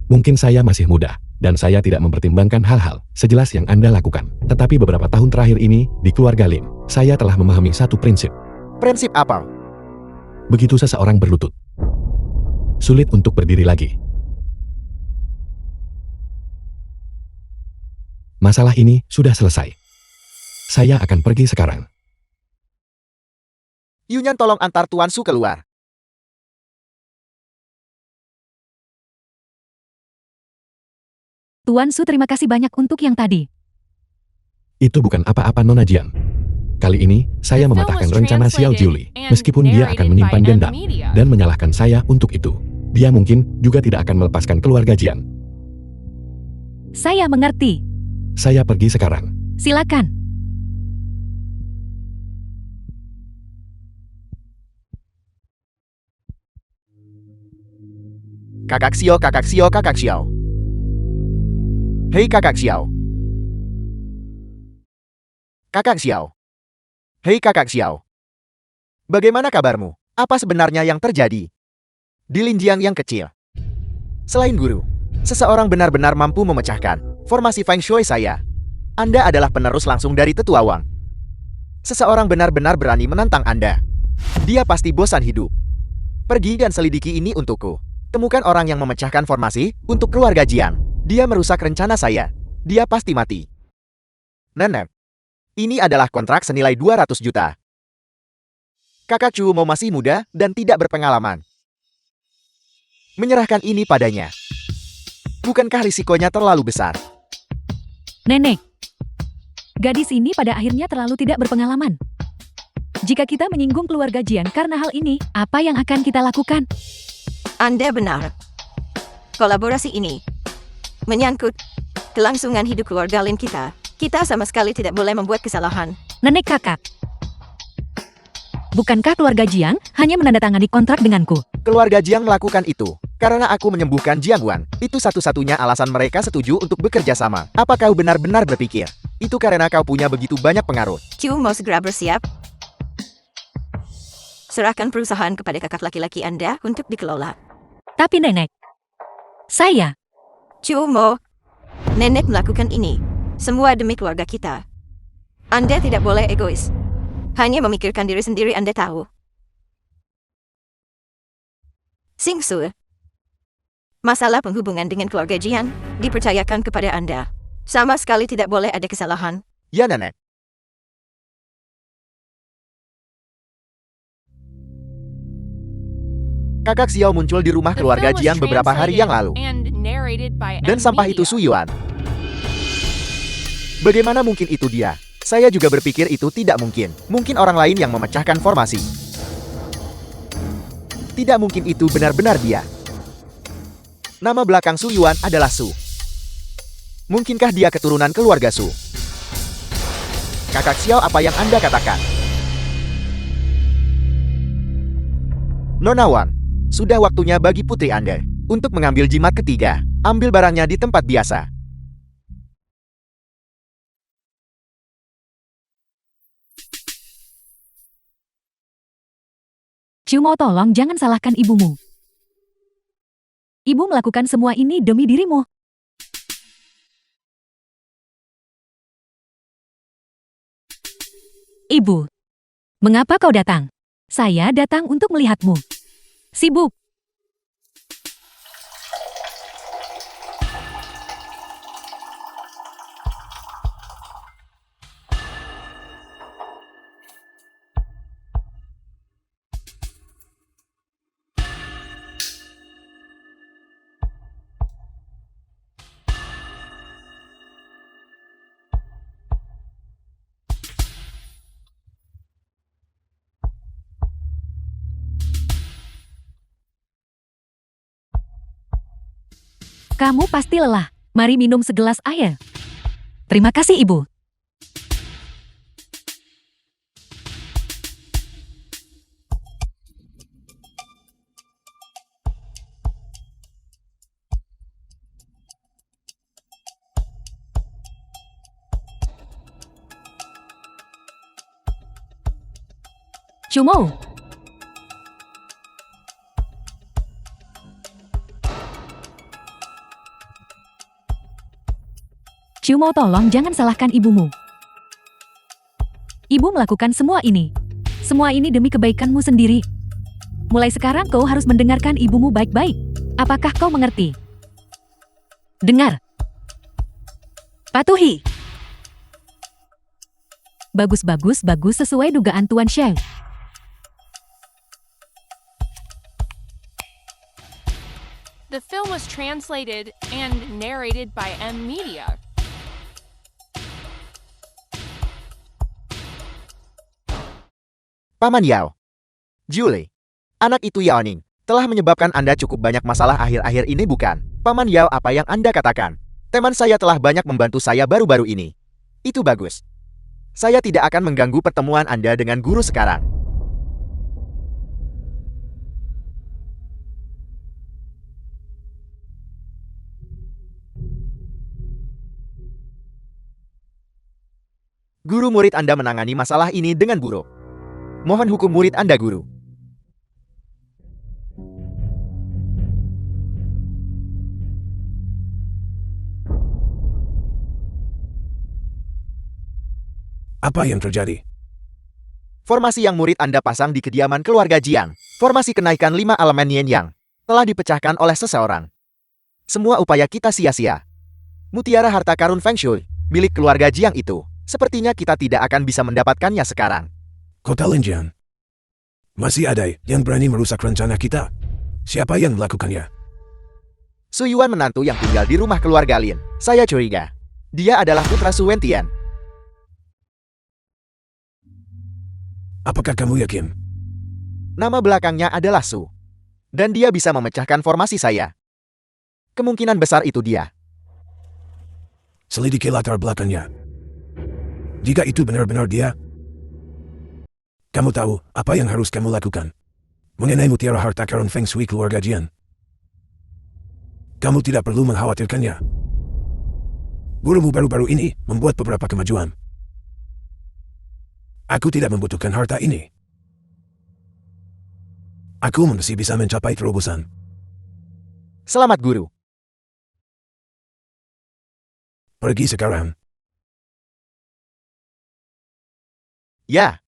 Mungkin saya masih muda, Dan saya tidak mempertimbangkan hal-hal sejelas yang Anda lakukan. Tetapi beberapa tahun terakhir ini, di keluarga Lin, saya telah memahami satu prinsip. Prinsip apa? Begitu seseorang berlutut, sulit untuk berdiri lagi. Masalah ini sudah selesai. Saya akan pergi sekarang. Yunyan tolong antar Tuan Su keluar. Tuan Su, terima kasih banyak untuk yang tadi. Itu bukan apa-apa Nona Jiang. Kali ini, saya The film mematahkan was rencana Xiao translated Jiuli, and meskipun dia akan narrated menyimpan by dendam M-Media. dan menyalahkan saya untuk itu. Dia mungkin juga tidak akan melepaskan keluarga Jian. Saya mengerti. Saya pergi sekarang. Silakan. Kakak Xiao, kakak Xiao, kakak Xiao. Hei kakak Xiao. Kakak Xiao. Hei kakak Xiao. Bagaimana kabarmu? Apa sebenarnya yang terjadi di Linjiang yang kecil? Selain guru, seseorang benar-benar mampu memecahkan formasi Feng Shui saya. Anda adalah penerus langsung dari Tetua Wang. Seseorang benar-benar berani menantang Anda. Dia pasti bosan hidup. Pergi dan selidiki ini untukku. Temukan orang yang memecahkan formasi untuk keluarga Jiang. Dia merusak rencana saya. Dia pasti mati. Nenek, ini adalah kontrak senilai 200 juta. Kakak Chu Mo masih muda dan tidak berpengalaman. Menyerahkan ini padanya. Bukankah risikonya terlalu besar? Nenek, gadis ini pada akhirnya terlalu tidak berpengalaman. Jika kita menyinggung keluarga Jian karena hal ini, apa yang akan kita lakukan? Anda benar. Kolaborasi ini menyangkut kelangsungan hidup keluarga Lin kita. Kita sama sekali tidak boleh membuat kesalahan. Nenek kakak. Bukankah keluarga Jiang hanya menandatangani kontrak denganku? Keluarga Jiang melakukan itu karena aku menyembuhkan Jiang Wan. Itu satu-satunya alasan mereka setuju untuk bekerja sama. Apa kau benar-benar berpikir itu karena kau punya begitu banyak pengaruh? Chu mau segera bersiap. Serahkan perusahaan kepada kakak laki-laki Anda untuk dikelola. Tapi nenek, saya, Chu Mo, nenek melakukan ini. Semua demi keluarga kita. Anda tidak boleh egois. Hanya memikirkan diri sendiri, Anda tahu. Xing Su, masalah penghubungan dengan keluarga Jian dipercayakan kepada Anda. Sama sekali tidak boleh ada kesalahan. Ya nenek. Kakak Xiao muncul di rumah The keluarga film was Jiang beberapa hari yang lalu. translated and narrated by Dan sampah itu M-Media. Su Yuan. Bagaimana mungkin itu dia? Saya juga berpikir itu tidak mungkin. Mungkin orang lain yang memecahkan formasi. Tidak mungkin itu benar-benar dia. Nama belakang Su Yuan adalah Su. Mungkinkah dia keturunan keluarga Su? Kakak Xiao, apa yang Anda katakan? Nona Wang, sudah waktunya bagi putri Anda untuk mengambil jimat ketiga. Ambil barangnya di tempat biasa. Chu Mo, tolong jangan salahkan ibumu. Ibu melakukan semua ini demi dirimu. Ibu, mengapa kau datang? Saya datang untuk melihatmu. Sibuk. Kamu pasti lelah. Mari minum segelas air. Terima kasih, Ibu. Cumo. Chumo, tolong jangan salahkan ibumu. Ibu melakukan semua ini. Semua ini demi kebaikanmu sendiri. Mulai sekarang kau harus mendengarkan ibumu baik-baik. Apakah kau mengerti? Dengar. Patuhi. Bagus sesuai dugaan Tuan Sheng. The film was translated and narrated by M Media. Paman Yao. Julie. Anak itu Yao Ning telah menyebabkan Anda cukup banyak masalah akhir-akhir ini, bukan? Paman Yao, apa yang Anda katakan? Teman saya telah banyak membantu saya baru-baru ini. Itu bagus. Saya tidak akan mengganggu pertemuan Anda dengan guru sekarang. Guru, murid Anda menangani masalah ini dengan buruk. Mohon hukum murid Anda, guru. Apa yang terjadi? Formasi yang murid Anda pasang di kediaman keluarga Jiang, formasi kenaikan 5 elemen Yin Yang, telah dipecahkan oleh seseorang. Semua upaya kita sia-sia. Mutiara harta karun Feng Shui, milik keluarga Jiang itu, sepertinya kita tidak akan bisa mendapatkannya sekarang. Kota Linjian. Masih ada yang berani merusak rencana kita. Siapa yang melakukannya? Su Yuan, menantu yang tinggal di rumah keluarga Lin. Saya curiga. Dia adalah putra Su Wentian. Apakah kamu yakin? Nama belakangnya adalah Su. Dan dia bisa memecahkan formasi saya. Kemungkinan besar itu dia. Selidiki latar belakangnya. Jika itu benar-benar dia, kamu tahu apa yang harus kamu lakukan mengenai mutiara harta karun Feng Shui keluarga Jian. Kamu tidak perlu mengkhawatirkannya. Gurumu baru-baru ini membuat beberapa kemajuan. Aku tidak membutuhkan harta ini. Aku masih bisa mencapai terobosan. Selamat, guru. Pergi sekarang. Ya.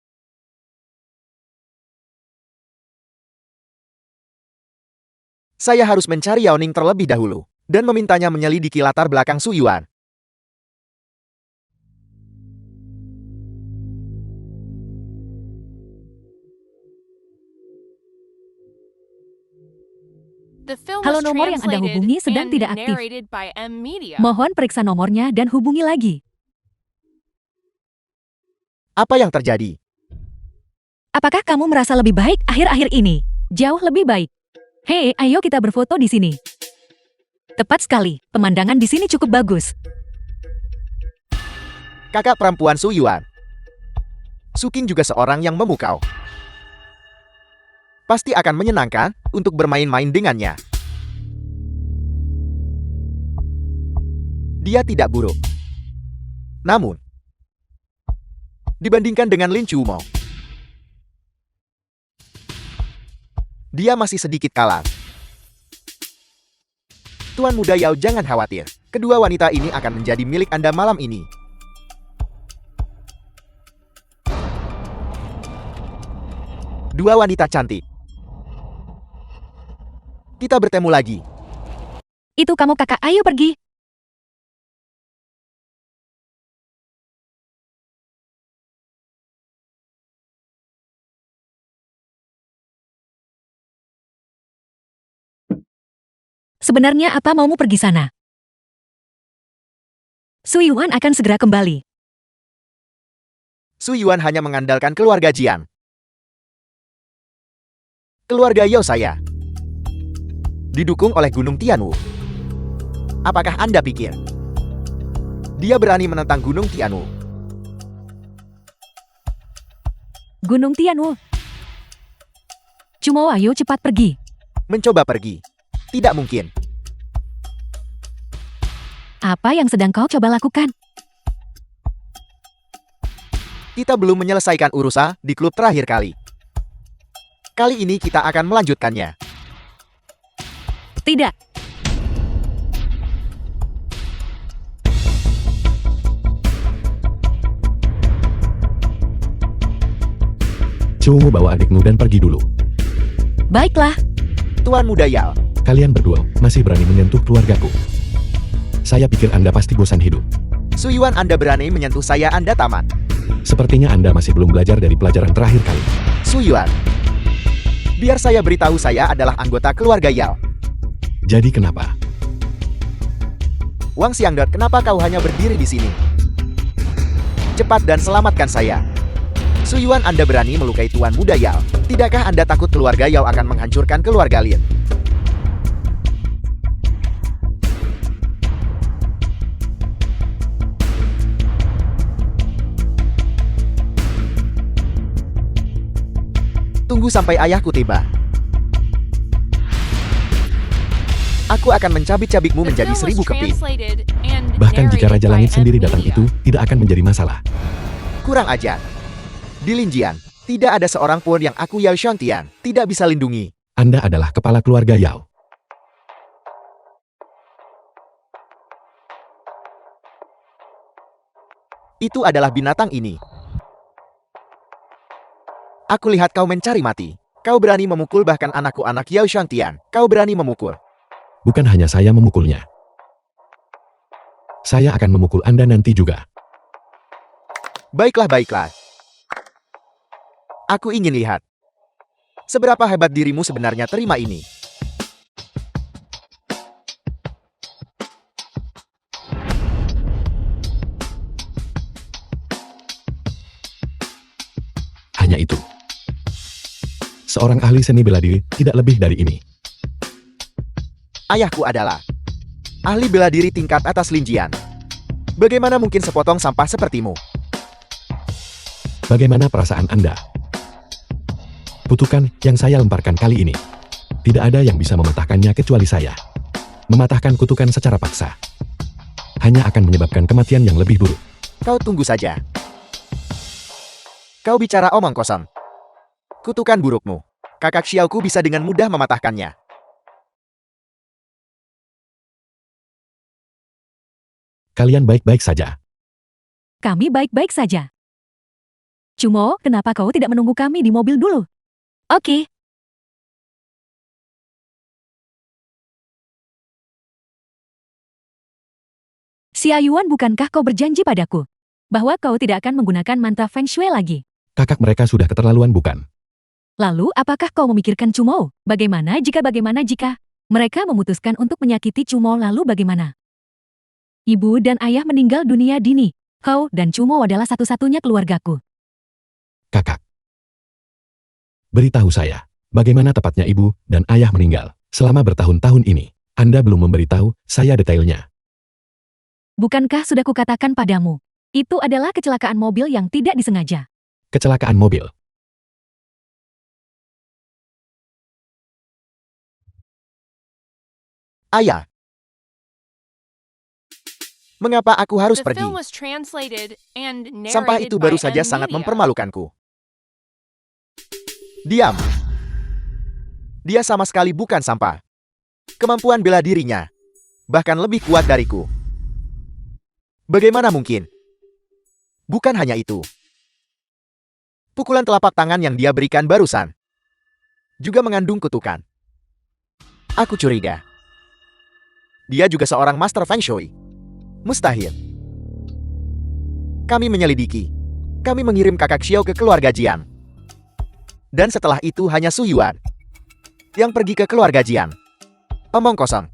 Saya harus mencari Yao Ning terlebih dahulu, dan memintanya menyelidiki latar belakang Su Yuan. The film Halo, was nomor yang Anda translated hubungi sedang and tidak aktif. narrated by M Media. Mohon periksa nomornya dan hubungi lagi. Apa yang terjadi? Apakah kamu merasa lebih baik akhir-akhir ini? Jauh lebih baik. Hei, ayo kita berfoto di sini. Tepat sekali, pemandangan di sini cukup bagus. Kakak perempuan Su Yuan. Su Qing juga seorang yang memukau. Pasti akan menyenangkan untuk bermain-main dengannya. Dia tidak buruk. Namun, dibandingkan dengan Lin Chumo, dia masih sedikit kalah. Tuan Muda Yao, jangan khawatir. Kedua wanita ini akan menjadi milik Anda malam ini. Dua wanita cantik. Kita bertemu lagi. Itu kamu, kakak, ayo pergi. Sebenarnya apa maumu pergi sana? Su Yuan akan segera kembali. Su Yuan hanya mengandalkan keluarga Jiang. Keluarga Yao saya didukung oleh Gunung Tianwu. Apakah Anda pikir dia berani menentang Gunung Tianwu? Gunung Tianwu. Cuma ayo cepat pergi. Mencoba pergi. Tidak mungkin. Apa yang sedang kau coba lakukan? Kita belum menyelesaikan urusan di klub terakhir kali. Kali ini kita akan melanjutkannya. Tidak. Cuumu bawa adikmu dan pergi dulu. Baiklah, Tuan Muda Yao. Kalian berdua masih berani menyentuh keluargaku. Saya pikir Anda pasti bosan hidup. Suyuan Anda berani menyentuh saya, Anda tamat. Sepertinya Anda masih belum belajar dari pelajaran terakhir kali. Suyuan. Biar saya beritahu, saya adalah anggota keluarga Yao. Jadi kenapa? Wang Xiangdot, kenapa kau hanya berdiri di sini? Cepat dan selamatkan saya. Suyuan, Anda berani melukai Tuan Muda Yao. Tidakkah Anda takut keluarga Yao akan menghancurkan keluarga Lin? Tunggu sampai ayahku tiba. Aku akan mencabik-cabikmu The menjadi film was 1000 keping. translated and Bahkan jika narrated Raja by Langit sendiri M datang Media. itu, tidak akan menjadi masalah. Kurang ajar. Di Linjian, tidak ada seorang pun yang aku Yao Shantian tidak bisa lindungi. Anda adalah kepala keluarga Yao. Itu adalah binatang ini. Aku lihat kau mencari mati. Kau berani memukul bahkan anakku, anak Yao Shantian. Kau berani memukul. Bukan hanya saya memukulnya. Saya akan memukul Anda nanti juga. Baiklah, baiklah. Aku ingin lihat. Seberapa hebat dirimu sebenarnya, terima ini. Hanya itu. Seorang ahli seni bela diri tidak lebih dari ini. Ayahku adalah ahli bela diri tingkat atas Linjian. Bagaimana mungkin sepotong sampah sepertimu? Bagaimana perasaan Anda? Kutukan yang saya lemparkan kali ini. Tidak ada yang bisa mematahkannya kecuali saya. Mematahkan kutukan secara paksa hanya akan menyebabkan kematian yang lebih buruk. Kau tunggu saja. Kau bicara omong kosong. Kutukan burukmu. Kakak Xiaoku bisa dengan mudah mematahkannya. Kalian baik-baik saja. kami baik-baik saja. Cumo, kenapa kau tidak menunggu kami di mobil dulu? Oke. Xia Yuan, bukankah kau berjanji padaku bahwa kau tidak akan menggunakan mantra Feng Shui lagi? Kakak mereka sudah keterlaluan, bukan? Lalu, apakah kau memikirkan Cumo? Bagaimana jika mereka memutuskan untuk menyakiti Cumo, lalu bagaimana? Ibu dan ayah meninggal dunia dini. Kau dan Cumo adalah satu-satunya keluargaku. Kakak. Beritahu saya, bagaimana tepatnya ibu dan ayah meninggal selama bertahun-tahun ini. Anda belum memberitahu saya detailnya. Bukankah sudah kukatakan padamu? Itu adalah kecelakaan mobil yang tidak disengaja. Kecelakaan mobil. Ayah. Mengapa aku harus The pergi? film was translated and Sampah narrated itu baru by saja M sangat Media. mempermalukanku. Diam. Dia sama sekali bukan sampah. Kemampuan bela dirinya bahkan lebih kuat dariku. Bagaimana mungkin? Bukan hanya itu. Pukulan telapak tangan yang dia berikan barusan juga mengandung kutukan. Aku curiga. Dia juga seorang master Feng Shui. Mustahil. Kami menyelidiki. Kami mengirim kakak Xiao ke keluarga Jian. Dan setelah itu hanya Su Yuan yang pergi ke keluarga Jian. Omong kosong.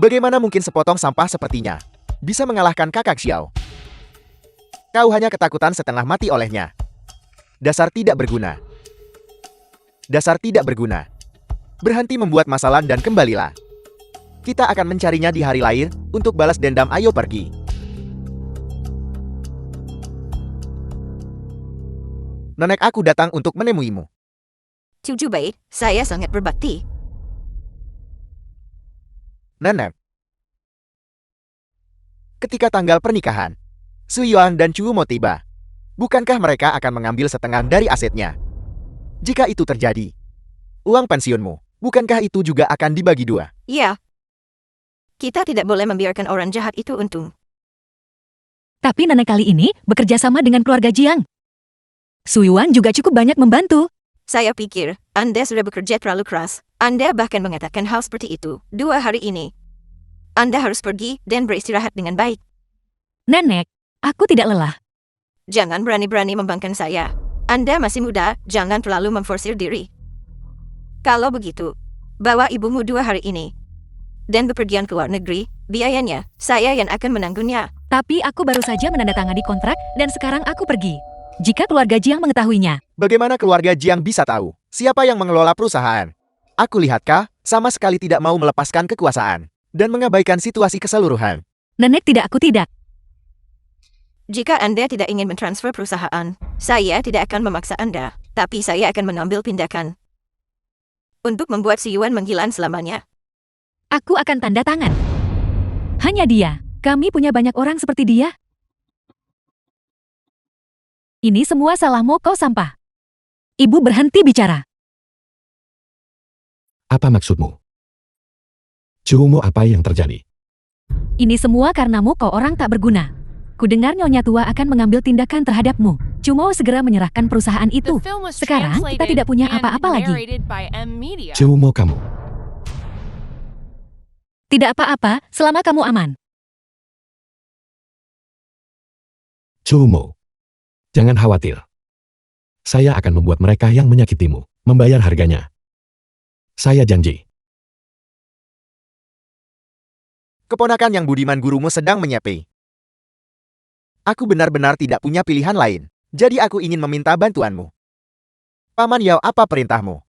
Bagaimana mungkin sepotong sampah sepertinya bisa mengalahkan kakak Xiao? Kau hanya ketakutan setengah mati olehnya. Dasar tidak berguna. Dasar tidak berguna. Berhenti membuat masalah dan kembalilah. Kita akan mencarinya di hari lain untuk balas dendam. Ayo pergi. Nenek aku datang untuk menemuimu. Cucu baik, saya sangat berbakti. Nenek. Ketika tanggal pernikahan, Su Yuan dan Chu Mo tiba. Bukankah mereka akan mengambil setengah dari asetnya? Jika itu terjadi, uang pensiunmu, bukankah itu juga akan dibagi dua? Ya. Kita tidak boleh membiarkan orang jahat itu untung. Tapi nenek kali ini bekerja sama dengan keluarga Jiang. Suyuan juga cukup banyak membantu. Saya pikir, Anda sudah bekerja terlalu keras. Anda bahkan mengatakan hal seperti itu 2 hari ini. Anda harus pergi dan beristirahat dengan baik. Nenek, aku tidak lelah. Jangan berani-berani membangkang saya. Anda masih muda, jangan terlalu memforsir diri. Kalau begitu, bawa ibumu 2 hari ini. Dan bepergian ke luar negeri, biayanya, saya yang akan menanggungnya. Tapi aku baru saja menandatangani kontrak dan sekarang aku pergi. Jika keluarga Jiang mengetahuinya, Bagaimana keluarga Jiang bisa tahu siapa yang mengelola perusahaan? Aku lihatkah sama sekali tidak mau melepaskan kekuasaan dan mengabaikan situasi keseluruhan. nenek tidak aku tidak. Jika Anda tidak ingin mentransfer perusahaan, saya tidak akan memaksa Anda, tapi saya akan mengambil tindakan untuk membuat si Yuan menghilang selamanya. Aku akan tanda tangan. Hanya dia. Kami punya banyak orang seperti dia. Ini semua salahmu, kau sampah. Ibu berhenti bicara. Apa maksudmu? Cumu, apa yang terjadi? Ini semua karenamu, kau orang tak berguna. Kudengar Nyonya Tua akan mengambil tindakan terhadapmu. Cumo segera menyerahkan perusahaan The itu. film was Sekarang kita translated tidak punya and apa-apa lagi. narrated by M Media. Cumu kamu. Tidak apa-apa, selama kamu aman. Cumu. Jangan khawatir. Saya akan membuat mereka yang menyakitimu membayar harganya. Saya janji. Keponakan yang budiman gurumu sedang menyepi. Aku benar-benar tidak punya pilihan lain, jadi aku ingin meminta bantuanmu. Paman Yao, apa perintahmu?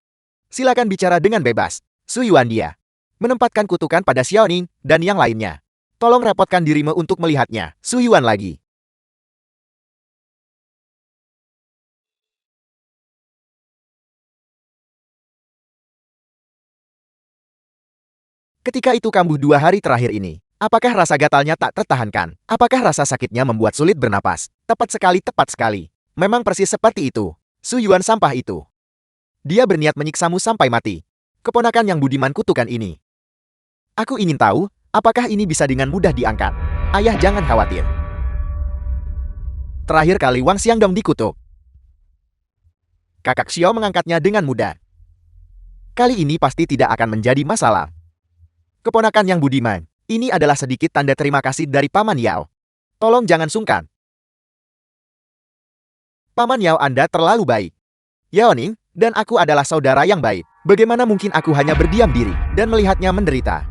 Silakan bicara dengan bebas. Suyuan dia. Menempatkan kutukan pada Xiaoning dan yang lainnya. Tolong repotkan dirimu untuk melihatnya. Suyuan lagi. Ketika itu kambuh 2 hari terakhir ini, apakah rasa gatalnya tak tertahankan? Apakah rasa sakitnya membuat sulit bernapas? Tepat sekali, tepat sekali. Memang persis seperti itu. Suyuan sampah itu. Dia berniat menyiksamu sampai mati. Keponakan yang budiman kutukan ini. Aku ingin tahu, apakah ini bisa dengan mudah diangkat? Ayah, jangan khawatir. Terakhir kali Wang Xiangdong dikutuk. Kakak Xiao mengangkatnya dengan mudah. Kali ini pasti tidak akan menjadi masalah. Keponakan yang budiman, ini adalah sedikit tanda terima kasih dari Paman Yao. Tolong jangan sungkan. Paman Yao, Anda terlalu baik. Yaoning dan aku adalah saudara yang baik. Bagaimana mungkin aku hanya berdiam diri dan melihatnya menderita?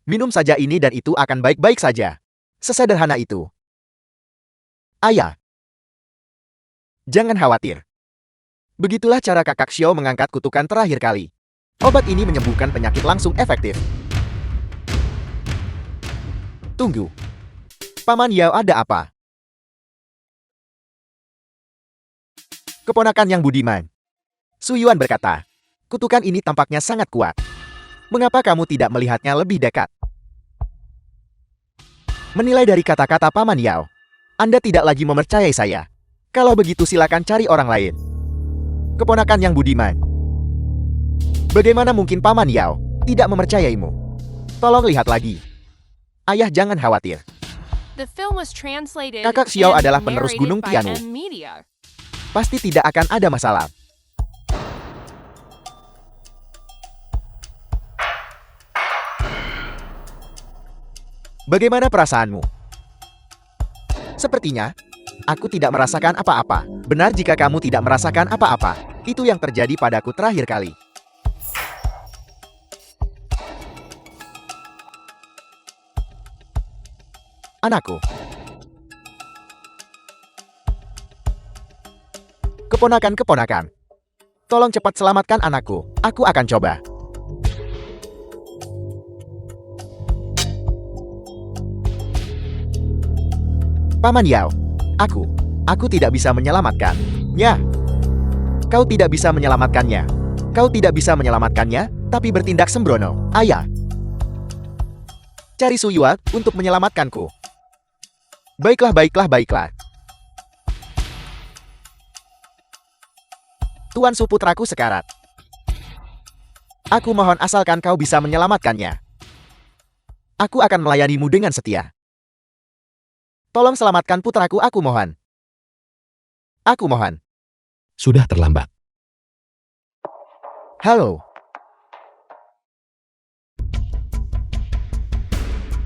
Minum saja ini dan itu akan baik-baik saja. Sesederhana itu. Ayah. Jangan khawatir. Begitulah cara kakak Xiao mengangkat kutukan terakhir kali. Obat ini menyembuhkan penyakit langsung efektif. Tunggu. Paman Yao, ada apa? Keponakan yang budiman. Suyuan berkata, kutukan ini tampaknya sangat kuat. Mengapa kamu tidak melihatnya lebih dekat? Menilai dari kata-kata Paman Yao, Anda tidak lagi mempercayai saya. Kalau begitu silakan cari orang lain. Keponakan yang budiman. Bagaimana mungkin Paman Yao tidak mempercayaimu? Tolong lihat lagi. Ayah, jangan khawatir. The film was translated Kakak Xiao and adalah penerus narrated Gunung by Tianwu. M Media. Pasti tidak akan ada masalah. Bagaimana perasaanmu? Sepertinya, aku tidak merasakan apa-apa. Benar jika kamu tidak merasakan apa-apa. Itu yang terjadi padaku terakhir kali. Anakku. Keponakan-keponakan. Tolong cepat selamatkan anakku. Aku akan coba. Paman Yao, aku tidak bisa menyelamatkannya. Kau tidak bisa menyelamatkannya. Kau tidak bisa menyelamatkannya, tapi bertindak sembrono. Ayah. Cari Suyua untuk menyelamatkanku. Baiklah, baiklah, baiklah. Tuan Su, putraku sekarat. Aku mohon asalkan kau bisa menyelamatkannya. Aku akan melayanimu dengan setia. Tolong selamatkan putraku, aku mohon. Aku mohon. Sudah terlambat. Halo.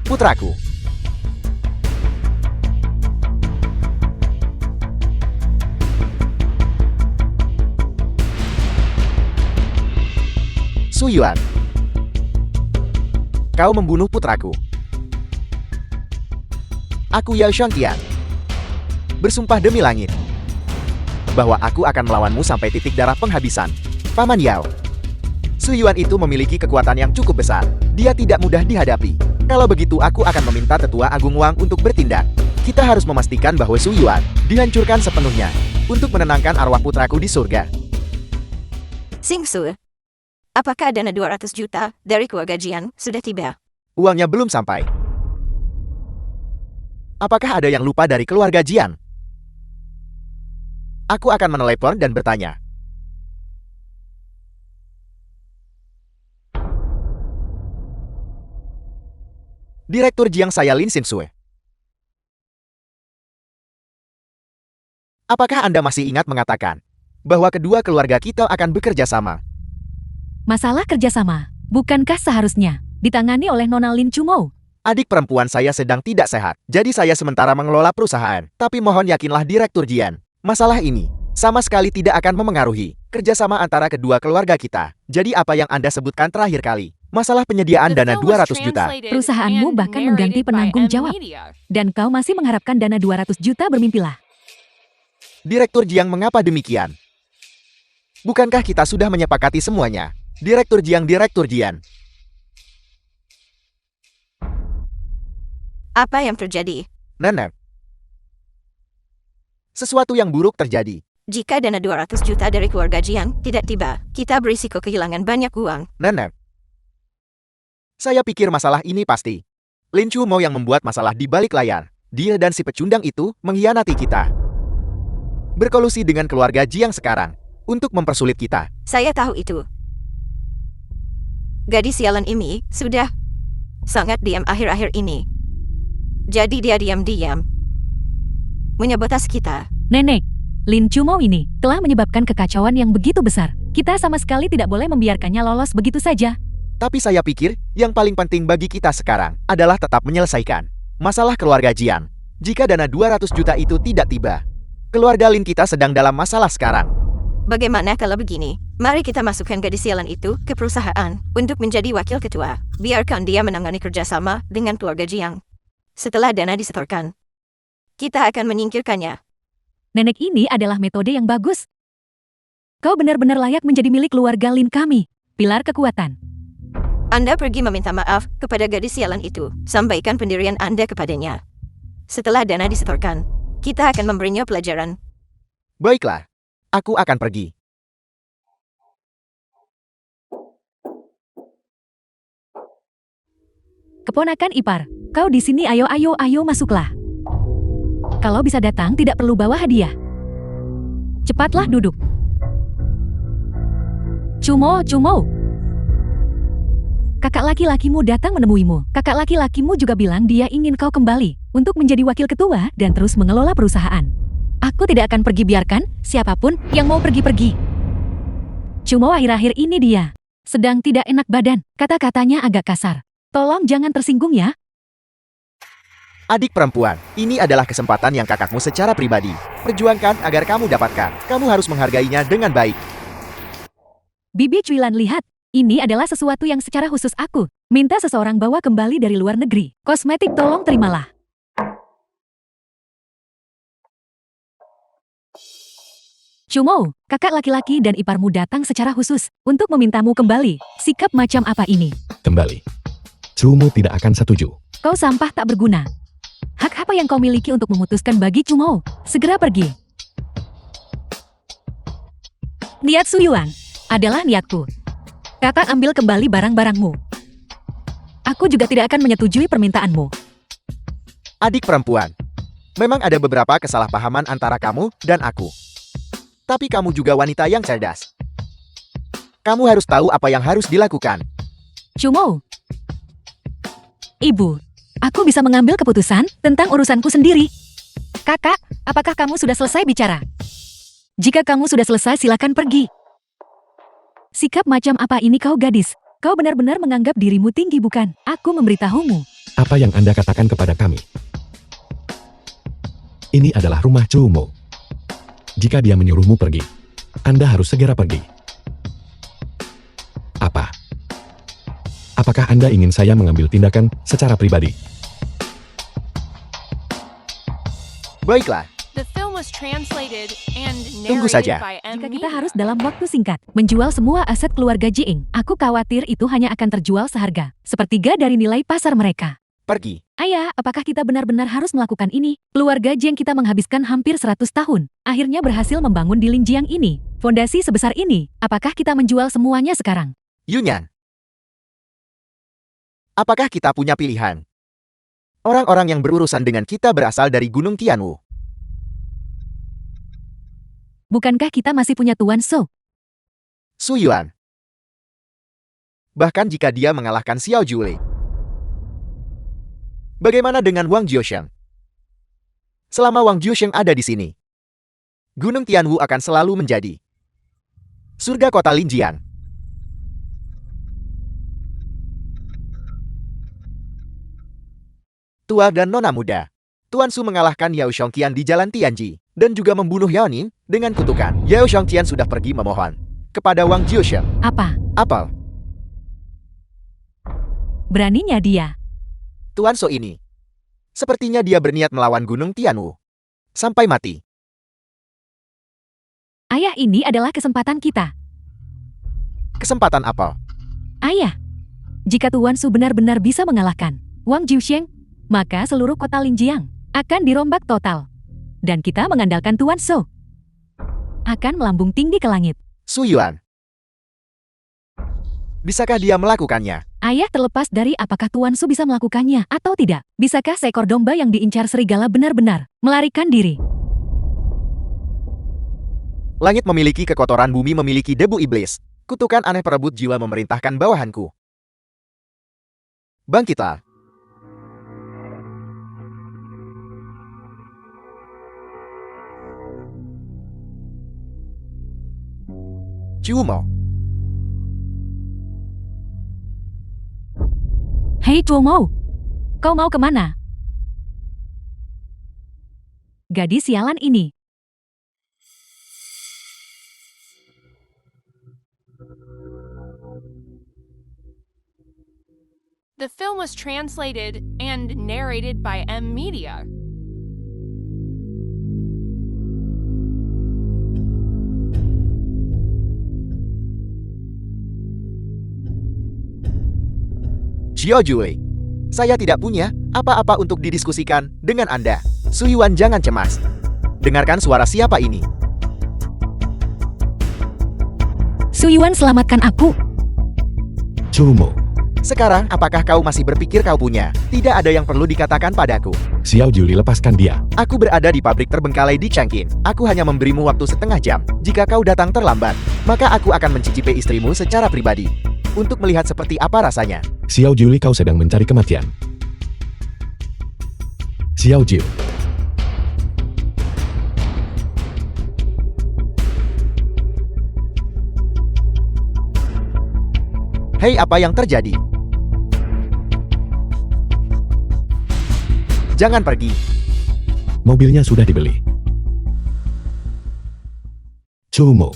Putraku. Su Yuan. Kau membunuh putraku. Aku Yao Shangqian. Bersumpah demi langit bahwa aku akan melawanmu sampai titik darah penghabisan. Paman Yao. Su Yuan itu memiliki kekuatan yang cukup besar. Dia tidak mudah dihadapi. Kalau begitu aku akan meminta Tetua Agung Wang untuk bertindak. Kita harus memastikan bahwa Su Yuan dihancurkan sepenuhnya untuk menenangkan arwah putraku di surga. Sing Su, apakah dana 200 juta dari keluarga Jiang sudah tiba? Uangnya belum sampai. Apakah ada yang lupa dari keluarga Jian? Aku akan menelepon dan bertanya. Direktur Jiang, saya Lin Xinsue. Apakah Anda masih ingat mengatakan bahwa kedua keluarga kita akan bekerja sama? Masalah kerjasama, bukankah seharusnya ditangani oleh Nona Lin Chumou? Adik perempuan saya sedang tidak sehat, jadi saya sementara mengelola perusahaan. Tapi mohon yakinlah Direktur Jian, masalah ini sama sekali tidak akan memengaruhi kerjasama antara kedua keluarga kita. Jadi apa yang Anda sebutkan terakhir kali, masalah penyediaan The dana film was 200 juta. translated Perusahaanmu and bahkan mengganti narrated by penanggung M jawab. Media. Dan kau masih mengharapkan dana 200 juta, bermimpilah. Direktur Jiang, mengapa demikian? Bukankah kita sudah menyepakati semuanya? Direktur Jiang, Direktur Jian. Apa yang terjadi? Nenek. Sesuatu yang buruk terjadi. Jika dana 200 juta dari keluarga Jiang tidak tiba, kita berisiko kehilangan banyak uang. Nenek. Saya pikir masalah ini pasti Lin Chumou yang membuat masalah di balik layar. Dia dan si pecundang itu mengkhianati kita. Berkolusi dengan keluarga Jiang sekarang untuk mempersulit kita. Saya tahu itu. Gadis sialan ini sudah sangat diam akhir-akhir ini. Jadi dia diam-diam menyabotas kita. Nenek, Lin Chumou ini telah menyebabkan kekacauan yang begitu besar. Kita sama sekali tidak boleh membiarkannya lolos begitu saja. Tapi saya pikir yang paling penting bagi kita sekarang adalah tetap menyelesaikan masalah keluarga Jiang. Jika dana 200 juta itu tidak tiba, keluarga Lin kita sedang dalam masalah sekarang. Bagaimana kalau begini? Mari kita masukkan gadis sialan itu ke perusahaan untuk menjadi wakil ketua. Biarkan dia menangani kerjasama dengan keluarga Jiang. Setelah dana disetorkan, kita akan menyingkirkannya. Nenek, ini adalah metode yang bagus. Kau benar-benar layak menjadi milik keluarga Lin kami. Pilar kekuatan. Anda pergi meminta maaf kepada gadis sialan itu. Sampaikan pendirian Anda kepadanya. Setelah dana disetorkan, kita akan memberinya pelajaran. Baiklah, aku akan pergi. Keponakan ipar, kau di sini, ayo masuklah. Kalau bisa datang tidak perlu bawa hadiah. Cepatlah duduk. Chumou. Kakak laki-lakimu datang menemuimu. Kakak laki-lakimu juga bilang dia ingin kau kembali untuk menjadi wakil ketua dan terus mengelola perusahaan. Aku tidak akan pergi, biarkan siapapun yang mau pergi-pergi. Chumou akhir-akhir ini dia sedang tidak enak badan. Kata-katanya agak kasar. Tolong jangan tersinggung ya. Adik perempuan, ini adalah kesempatan yang kakakmu secara pribadi perjuangkan agar kamu dapatkan. Kamu harus menghargainya dengan baik. Bibi Cuilan, lihat. Ini adalah sesuatu yang secara khusus aku minta seseorang bawa kembali dari luar negeri. Kosmetik, tolong terimalah. Chumou, kakak laki-laki dan iparmu datang secara khusus untuk memintamu kembali. Sikap macam apa ini? Kembali. Chumou tidak akan setuju. Kau sampah tak berguna. Hak apa yang kau miliki untuk memutuskan bagi Chumou? Segera pergi. Niat Su Yuan adalah niatku. Kakak, ambil kembali barang-barangmu. Aku juga tidak akan menyetujui permintaanmu. Adik perempuan, memang ada beberapa kesalahpahaman antara kamu dan aku. Tapi kamu juga wanita yang cerdas. Kamu harus tahu apa yang harus dilakukan. Chumo. Ibu, aku bisa mengambil keputusan tentang urusanku sendiri. Kakak, apakah kamu sudah selesai bicara? Jika kamu sudah selesai, silakan pergi. Sikap macam apa ini kau gadis? Kau benar-benar menganggap dirimu tinggi bukan? Aku memberitahumu. Apa yang Anda katakan kepada kami? Ini adalah rumah Chumo. Jika dia menyuruhmu pergi, Anda harus segera pergi. Apa? Apakah Anda ingin saya mengambil tindakan secara pribadi? Baiklah, The film was translated and Tunggu narrated saja. by M. Jika kita Media. harus dalam waktu singkat menjual semua aset keluarga Jiing, aku khawatir itu hanya akan terjual seharga sepertiga dari nilai pasar mereka. pergi. Ayah, apakah kita benar-benar harus melakukan ini? Keluarga Jiang kita menghabiskan hampir 100 tahun. Akhirnya berhasil membangun di Linjiang ini. Fondasi sebesar ini. Apakah kita menjual semuanya sekarang? Yunyan. Apakah kita punya pilihan? Orang-orang yang berurusan dengan kita berasal dari Gunung Tianwu. Bukankah kita masih punya Tuan So? Su Yuan. Bahkan jika dia mengalahkan Xiao Jule. Bagaimana dengan Wang Jiusheng? Selama Wang Jiusheng ada di sini, Gunung Tianwu akan selalu menjadi surga kota Linjiang. Tua dan nona muda. Tuan Su mengalahkan Yao Shongqian di Jalan Tianji dan juga membunuh Yao Ning dengan kutukan. Yao Shongqian sudah pergi memohon kepada Wang Jiusheng. Apa? Apel, Beraninya dia. Tuan So ini. Sepertinya dia berniat melawan Gunung Tianwu. Sampai mati. Ayah, ini adalah kesempatan kita. Kesempatan apa? Ayah, jika Tuan Su benar-benar bisa mengalahkan Wang Jiusheng, maka seluruh kota Linjiang akan dirombak total. Dan kita mengandalkan Tuan So akan melambung tinggi ke langit. Su Yuan. Bisakah dia melakukannya? Ayah, terlepas dari apakah Tuan Su bisa melakukannya atau tidak, bisakah seekor domba yang diincar serigala benar-benar melarikan diri? Langit memiliki kekotoran, bumi memiliki debu iblis. Kutukan aneh perebut jiwa memerintahkan bawahanku. Bangkitlah. Chumo. Hei Tuomo, kau mau kemana? Gadis sialan ini. The film was translated and narrated by M. Media. Xiao Jule. Saya tidak punya apa-apa untuk didiskusikan dengan Anda. Su Yuan, jangan cemas. Dengarkan suara siapa ini. Su Yuan, selamatkan aku. Chumo. Sekarang, apakah kau masih berpikir kau punya? Tidak ada yang perlu dikatakan padaku. Xiao Juli, lepaskan dia. Aku berada di pabrik terbengkalai di Changqing. Aku hanya memberimu waktu setengah jam. Jika kau datang terlambat, maka aku akan mencicipi istrimu secara pribadi. Untuk melihat seperti apa rasanya. Xiao Juli, kau sedang mencari kematian. Xiao Jiu. Hei, apa yang terjadi? Jangan pergi. Mobilnya sudah dibeli. Chumo.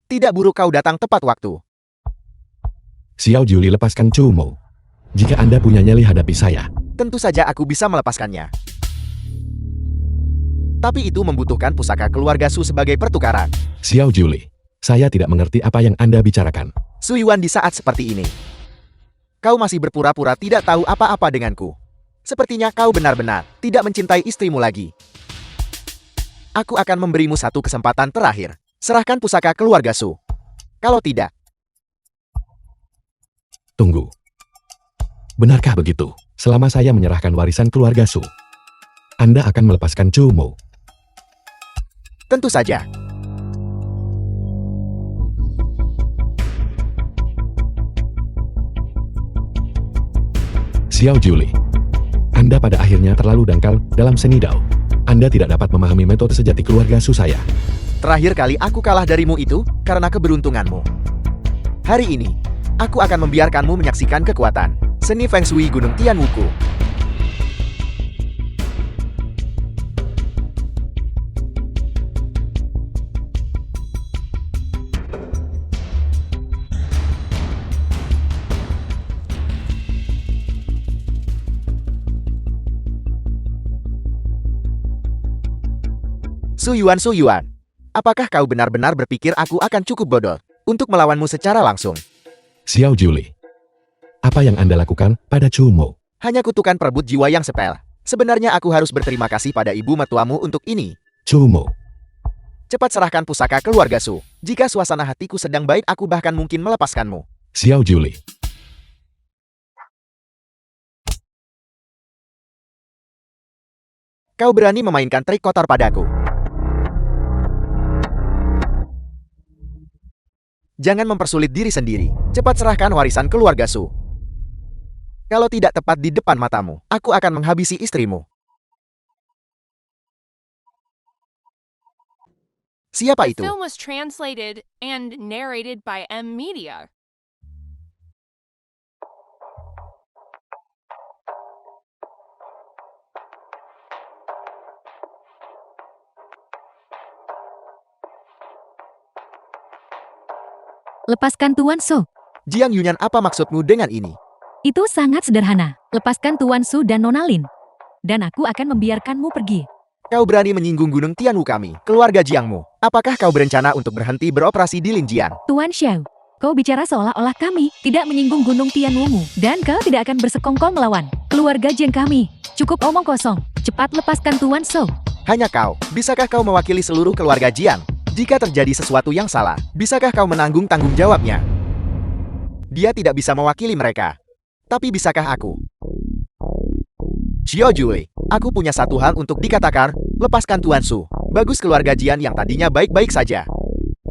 Tidak buruk kau datang tepat waktu. Xiao Juli, lepaskan Chumo. Jika Anda punya nyali, hadapi saya. Tentu saja aku bisa melepaskannya. Tapi itu membutuhkan pusaka keluarga Su sebagai pertukaran. Xiao Juli, saya tidak mengerti apa yang Anda bicarakan. Su Yuan, di saat seperti ini, kau masih berpura-pura tidak tahu apa-apa denganku. Sepertinya kau benar-benar tidak mencintai istrimu lagi. Aku akan memberimu satu kesempatan terakhir. Serahkan pusaka keluarga Su. Kalau tidak, Tunggu. Benarkah begitu? Selama saya menyerahkan warisan keluarga Su, Anda akan melepaskan Chumo. tentu saja. Xiao Julie. Anda pada akhirnya terlalu dangkal dalam seni Dao. Anda tidak dapat memahami metode sejati keluarga Su saya. Terakhir kali aku kalah darimu itu karena keberuntunganmu. Hari ini, aku akan membiarkanmu menyaksikan kekuatan seni Feng Shui Gunung Tianwuku. Su Yuan, apakah kau benar-benar berpikir aku akan cukup bodoh untuk melawanmu secara langsung? Xiao Julie. Apa yang Anda lakukan pada Chu Mo? Hanya kutukan perebut jiwa yang sepele. Sebenarnya aku harus berterima kasih pada ibu mertuamu untuk ini. Chu Mo. Cepat serahkan pusaka keluarga Su. Jika suasana hatiku sedang baik, aku bahkan mungkin melepaskanmu. Xiao Julie. Kau berani memainkan trik kotor padaku. Jangan mempersulit diri sendiri. Cepat serahkan warisan keluarga Su. Kalau tidak tepat di depan matamu, aku akan menghabisi istrimu. Siapa The itu? film was translated and narrated by M Media. Lepaskan Tuan Su. Jiang Yunyan, apa maksudmu dengan ini? Itu sangat sederhana. Lepaskan Tuan Su dan Nona Lin. Dan aku akan membiarkanmu pergi. Kau berani menyinggung Gunung Tianwu kami, keluarga Jiangmu. Apakah kau berencana untuk berhenti beroperasi di Linjiang? Tuan Xiao, kau bicara seolah-olah kami tidak menyinggung Gunung Tianwu-mu. Dan kau tidak akan bersekongkol melawan keluarga Jiang kami. Cukup omong kosong. Cepat lepaskan Tuan Su. Hanya kau, bisakah kau mewakili seluruh keluarga Jiang? Jika terjadi sesuatu yang salah, bisakah kau menanggung tanggung jawabnya? Dia tidak bisa mewakili mereka. Tapi bisakah aku? Xiao Julie, aku punya satu hal untuk dikatakan, lepaskan Tuan Su. Bagus keluarga Jian yang tadinya baik-baik saja.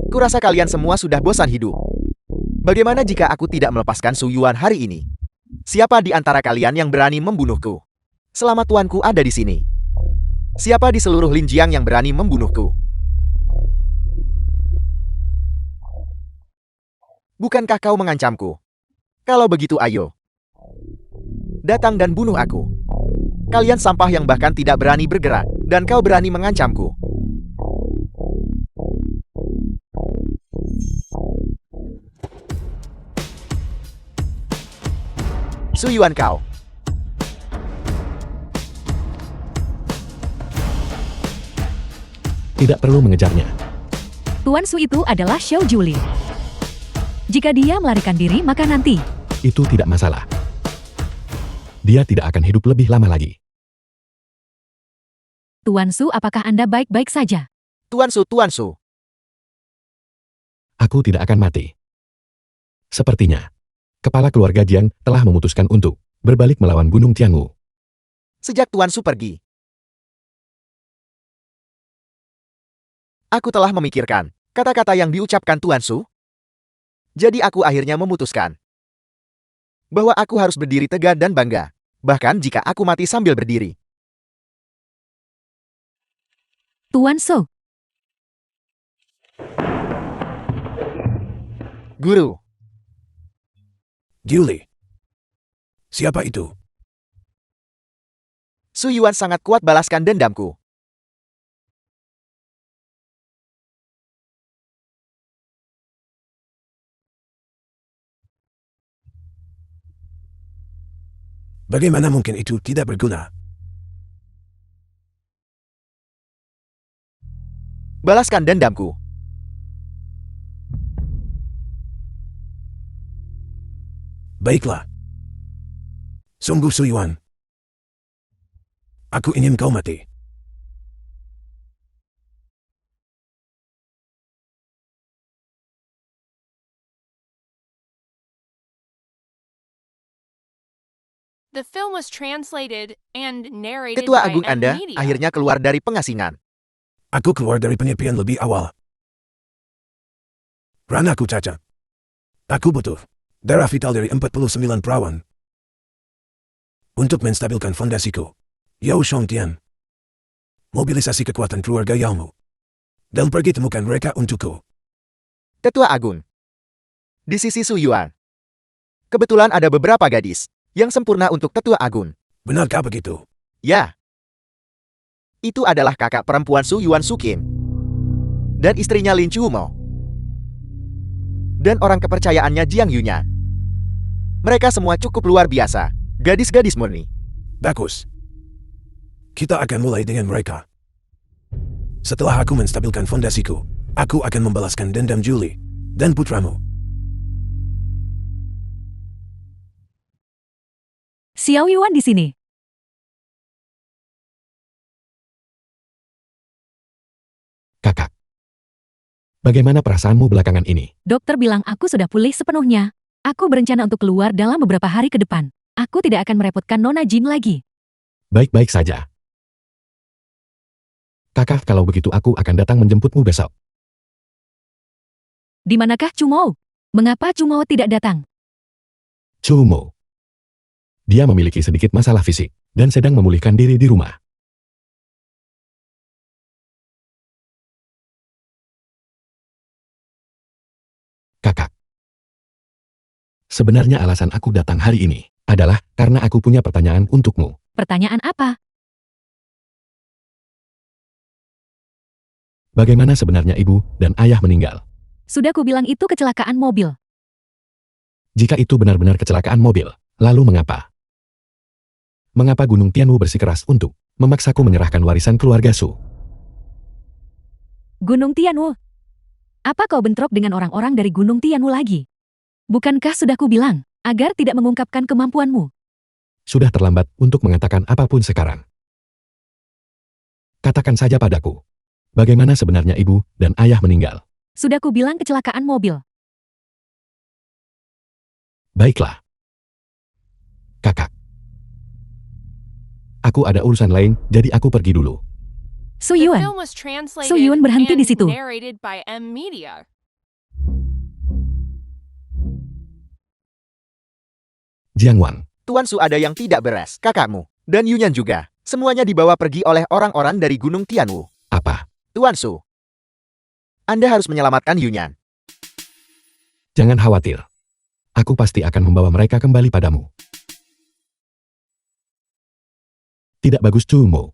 Kurasa kalian semua sudah bosan hidup. Bagaimana jika aku tidak melepaskan Su Yuan hari ini? Siapa di antara kalian yang berani membunuhku? Selama tuanku ada di sini. Siapa di seluruh Linjiang yang berani membunuhku? Bukankah kau mengancamku? Kalau begitu ayo. Datang dan bunuh aku. Kalian sampah yang bahkan tidak berani bergerak, dan kau berani mengancamku. Su Yuan kau. Tidak perlu mengejarnya. Tuan Su itu adalah Xiao Julie. Jika dia melarikan diri, maka nanti Itu tidak masalah. Dia tidak akan hidup lebih lama lagi. Tuan Su, apakah Anda baik-baik saja? Tuan Su, Tuan Su. Aku tidak akan mati. Sepertinya, kepala keluarga Jiang telah memutuskan untuk berbalik melawan Gunung Tianwu. Sejak Tuan Su pergi, aku telah memikirkan kata-kata yang diucapkan Tuan Su. Jadi aku akhirnya memutuskan bahwa aku harus berdiri tegak dan bangga, bahkan jika aku mati sambil berdiri. Tuan Su, Guru, Julie. Siapa itu? Su Yuan sangat kuat balaskan dendamku. Bagaimana mungkin itu tidak berguna? Balaskan dendamku. Baiklah. Sungguh Su Yuan. Aku ingin kau mati. The film was translated and narrated Ketua by Agung M Anda Media. akhirnya keluar dari pengasingan. Aku keluar dari penyepian lebih awal. Ranaku cacat. Aku butuh darah vital dari 49 perawan. Untuk menstabilkan fondasiku. Yao Shongtian. Mobilisasi kekuatan keluarga Yaomu. Dan pergi temukan mereka untukku. Ketua Agung. Di sisi Su Yuan. Kebetulan ada beberapa gadis yang sempurna untuk Tetua Agung. Benarkah begitu? Ya. Itu adalah kakak perempuan Su Yuan Su Kim. Dan istrinya Lin Chumo. Dan orang kepercayaannya Jiang Yunya. Mereka semua cukup luar biasa. Gadis-gadis murni. Bagus. Kita akan mulai dengan mereka. Setelah aku menstabilkan fondasiku, aku akan membalaskan dendam Julie dan putramu. Xiao Yuan di sini. Kakak. Bagaimana perasaanmu belakangan ini? Dokter bilang aku sudah pulih sepenuhnya. Aku berencana untuk keluar dalam beberapa hari ke depan. Aku tidak akan merepotkan Nona Jin lagi. Baik-baik saja. Kakak, kalau begitu aku akan datang menjemputmu besok. Di manakah Chumo? Mengapa Chumo tidak datang? Chumo. Dia memiliki sedikit masalah fisik dan sedang memulihkan diri di rumah. Kakak. Sebenarnya alasan aku datang hari ini adalah karena aku punya pertanyaan untukmu. Pertanyaan apa? Bagaimana sebenarnya ibu dan ayah meninggal? Sudah kubilang itu kecelakaan mobil. Jika itu benar-benar kecelakaan mobil, lalu mengapa? Mengapa Gunung Tianwu bersikeras untuk memaksaku menyerahkan warisan keluarga Su? Gunung Tianwu. Apa kau bentrok dengan orang-orang dari Gunung Tianwu lagi? Bukankah sudah kubilang agar tidak mengungkapkan kemampuanmu? Sudah terlambat untuk mengatakan apapun sekarang. Katakan saja padaku. Bagaimana sebenarnya ibu dan ayah meninggal? Sudah kubilang kecelakaan mobil. Baiklah. Kakak. Aku ada urusan lain, jadi aku pergi dulu. Su The Yuan. film was translated Su Yuan berhenti and di situ. narrated by M Media. Jiang Wang. Tuan Su ada yang tidak beres, kakakmu. Dan Yunyan juga. Semuanya dibawa pergi oleh orang-orang dari Gunung Tianwu. Apa? Tuan Su. Anda harus menyelamatkan Yunyan. Jangan khawatir. Aku pasti akan membawa mereka kembali padamu. Tidak bagus, Chumo.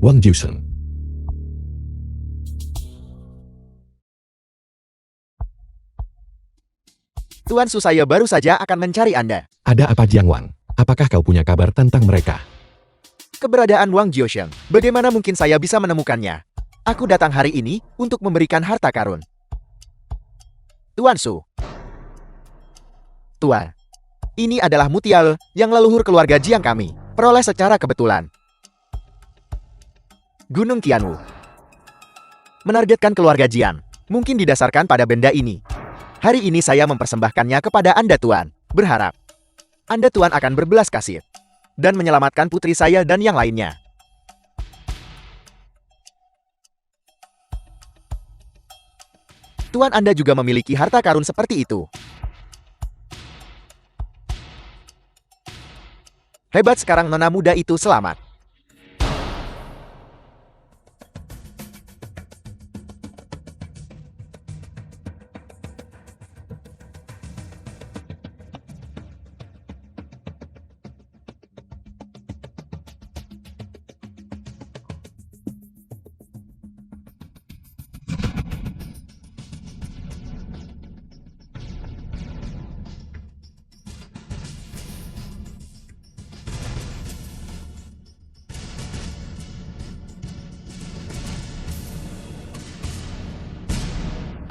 Wang Jiusheng. Tuan Su, saya baru saja akan mencari Anda. Ada apa, Jiang Wang? Apakah kau punya kabar tentang mereka? Keberadaan Wang Jiusheng. Bagaimana mungkin saya bisa menemukannya? Aku datang hari ini untuk memberikan harta karun. Tuan Su. Tuan. Ini adalah mutiara yang leluhur keluarga Jiang kami. Peroleh secara kebetulan. Gunung Tianwu. Menargetkan keluarga Jiang. Mungkin didasarkan pada benda ini. Hari ini saya mempersembahkannya kepada Anda, Tuan. Berharap Anda, Tuan, akan berbelas kasih dan menyelamatkan putri saya dan yang lainnya. Tuan, Anda juga memiliki harta karun seperti itu. Hebat, sekarang nona muda itu selamat.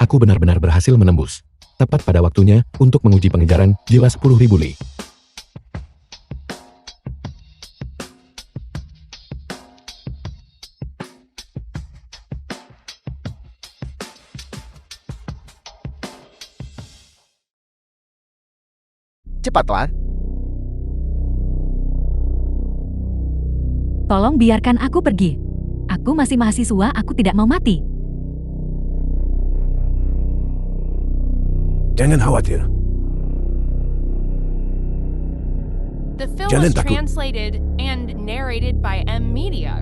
Aku benar-benar berhasil menembus. Tepat pada waktunya untuk menguji pengejaran jiwa 10.000 li. Cepat, Tuan. Tolong biarkan aku pergi. Aku masih mahasiswa, aku tidak mau mati. Jangan khawatir. The film Jangan was takut. translated and narrated by M Media.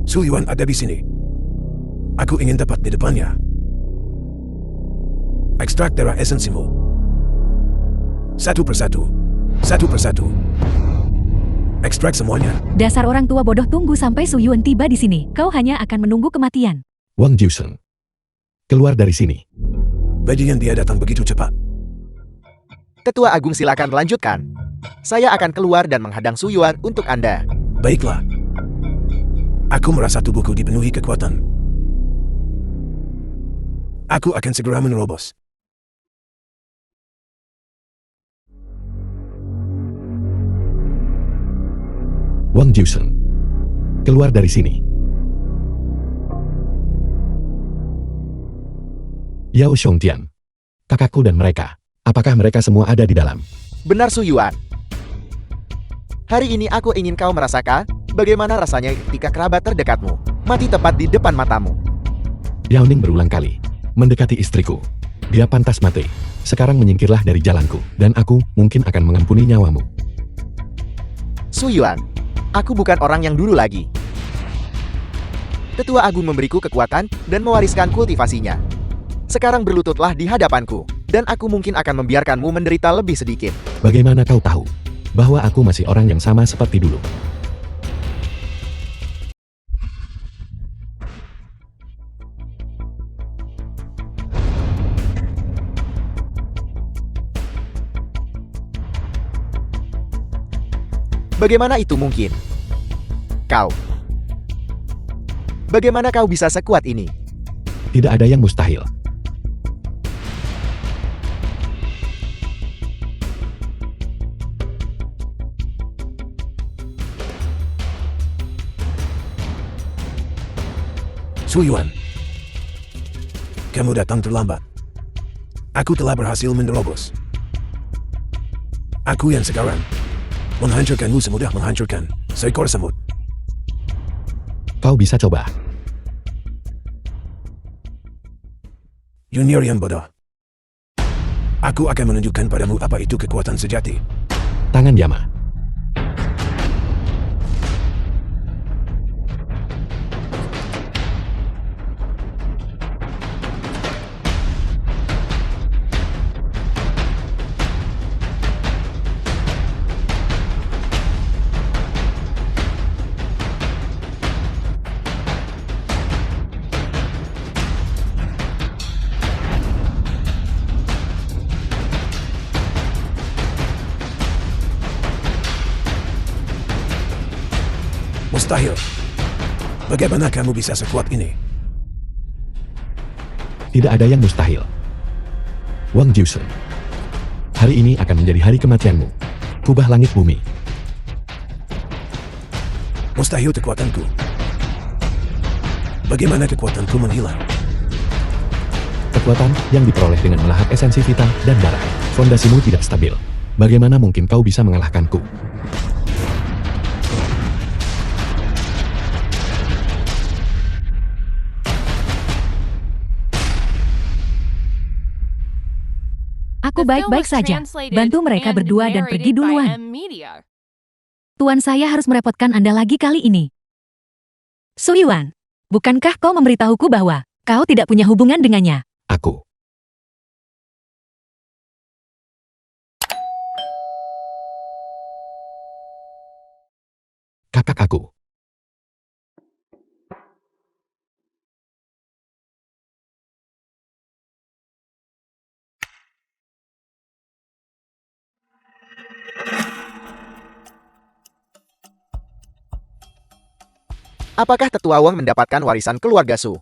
Su Yuan ada di sini. Aku ingin dapat di depannya. Ekstrak darah esensimu. Satu persatu. Satu persatu. Ekstrak semuanya. Dasar orang tua bodoh, tunggu sampai Su Yuan tiba di sini. Kau hanya akan menunggu kematian. Wang Jiusheng. Keluar dari sini. Bajingan dia datang begitu cepat. Tetua Agung silakan lanjutkan. Saya akan keluar dan menghadang Su Yuan untuk Anda. Baiklah. Aku merasa tubuhku dipenuhi kekuatan. Aku akan segera menerobos. Wang Jiusheng. Keluar dari sini. Yao Xiongtian. Kakakku dan mereka. Apakah mereka semua ada di dalam? Benar Su Yuan. Hari ini aku ingin kau merasakan bagaimana rasanya ketika kerabat terdekatmu mati tepat di depan matamu. Yao Ning berulang kali mendekati istriku. Dia pantas mati. Sekarang menyingkirlah dari jalanku, dan aku mungkin akan mengampuni nyawamu. Su Yuan, aku bukan orang yang dulu lagi. Tetua Agung memberiku kekuatan dan mewariskan kultivasinya. Sekarang berlututlah di hadapanku, dan aku mungkin akan membiarkanmu menderita lebih sedikit. Bagaimana kau tahu bahwa aku masih orang yang sama seperti dulu? Bagaimana itu mungkin? Bagaimana kau bisa sekuat ini? Tidak ada yang mustahil. Su Yuan. Kamu datang terlambat. Aku telah berhasil menerobos. Aku yang sekarang menghancurkanmu semudah menghancurkan seekor semut. Kau bisa coba. Junior yang bodoh. Aku akan menunjukkan padamu apa itu kekuatan sejati. Tangan Yama. Mustahil. Bagaimana kamu bisa sekuat ini? Tidak ada yang mustahil. Wang Jiusheng. Hari ini akan menjadi hari kematianmu. Kubah langit bumi. Mustahil kekuatanku. Bagaimana kekuatanku menghilang? Kekuatan yang diperoleh dengan melahap esensi vital dan darah. Fondasimu tidak stabil. Bagaimana mungkin kau bisa mengalahkanku? Aku The film baik-baik was saja. translated Bantu mereka and berdua dan pergi narrated by duluan. M Media. Tuan saya harus merepotkan Anda lagi kali ini. Su Yuan, bukankah kau memberitahuku bahwa kau tidak punya hubungan dengannya? Aku. Kakak aku. Apakah Tetua Wang mendapatkan warisan keluarga Su?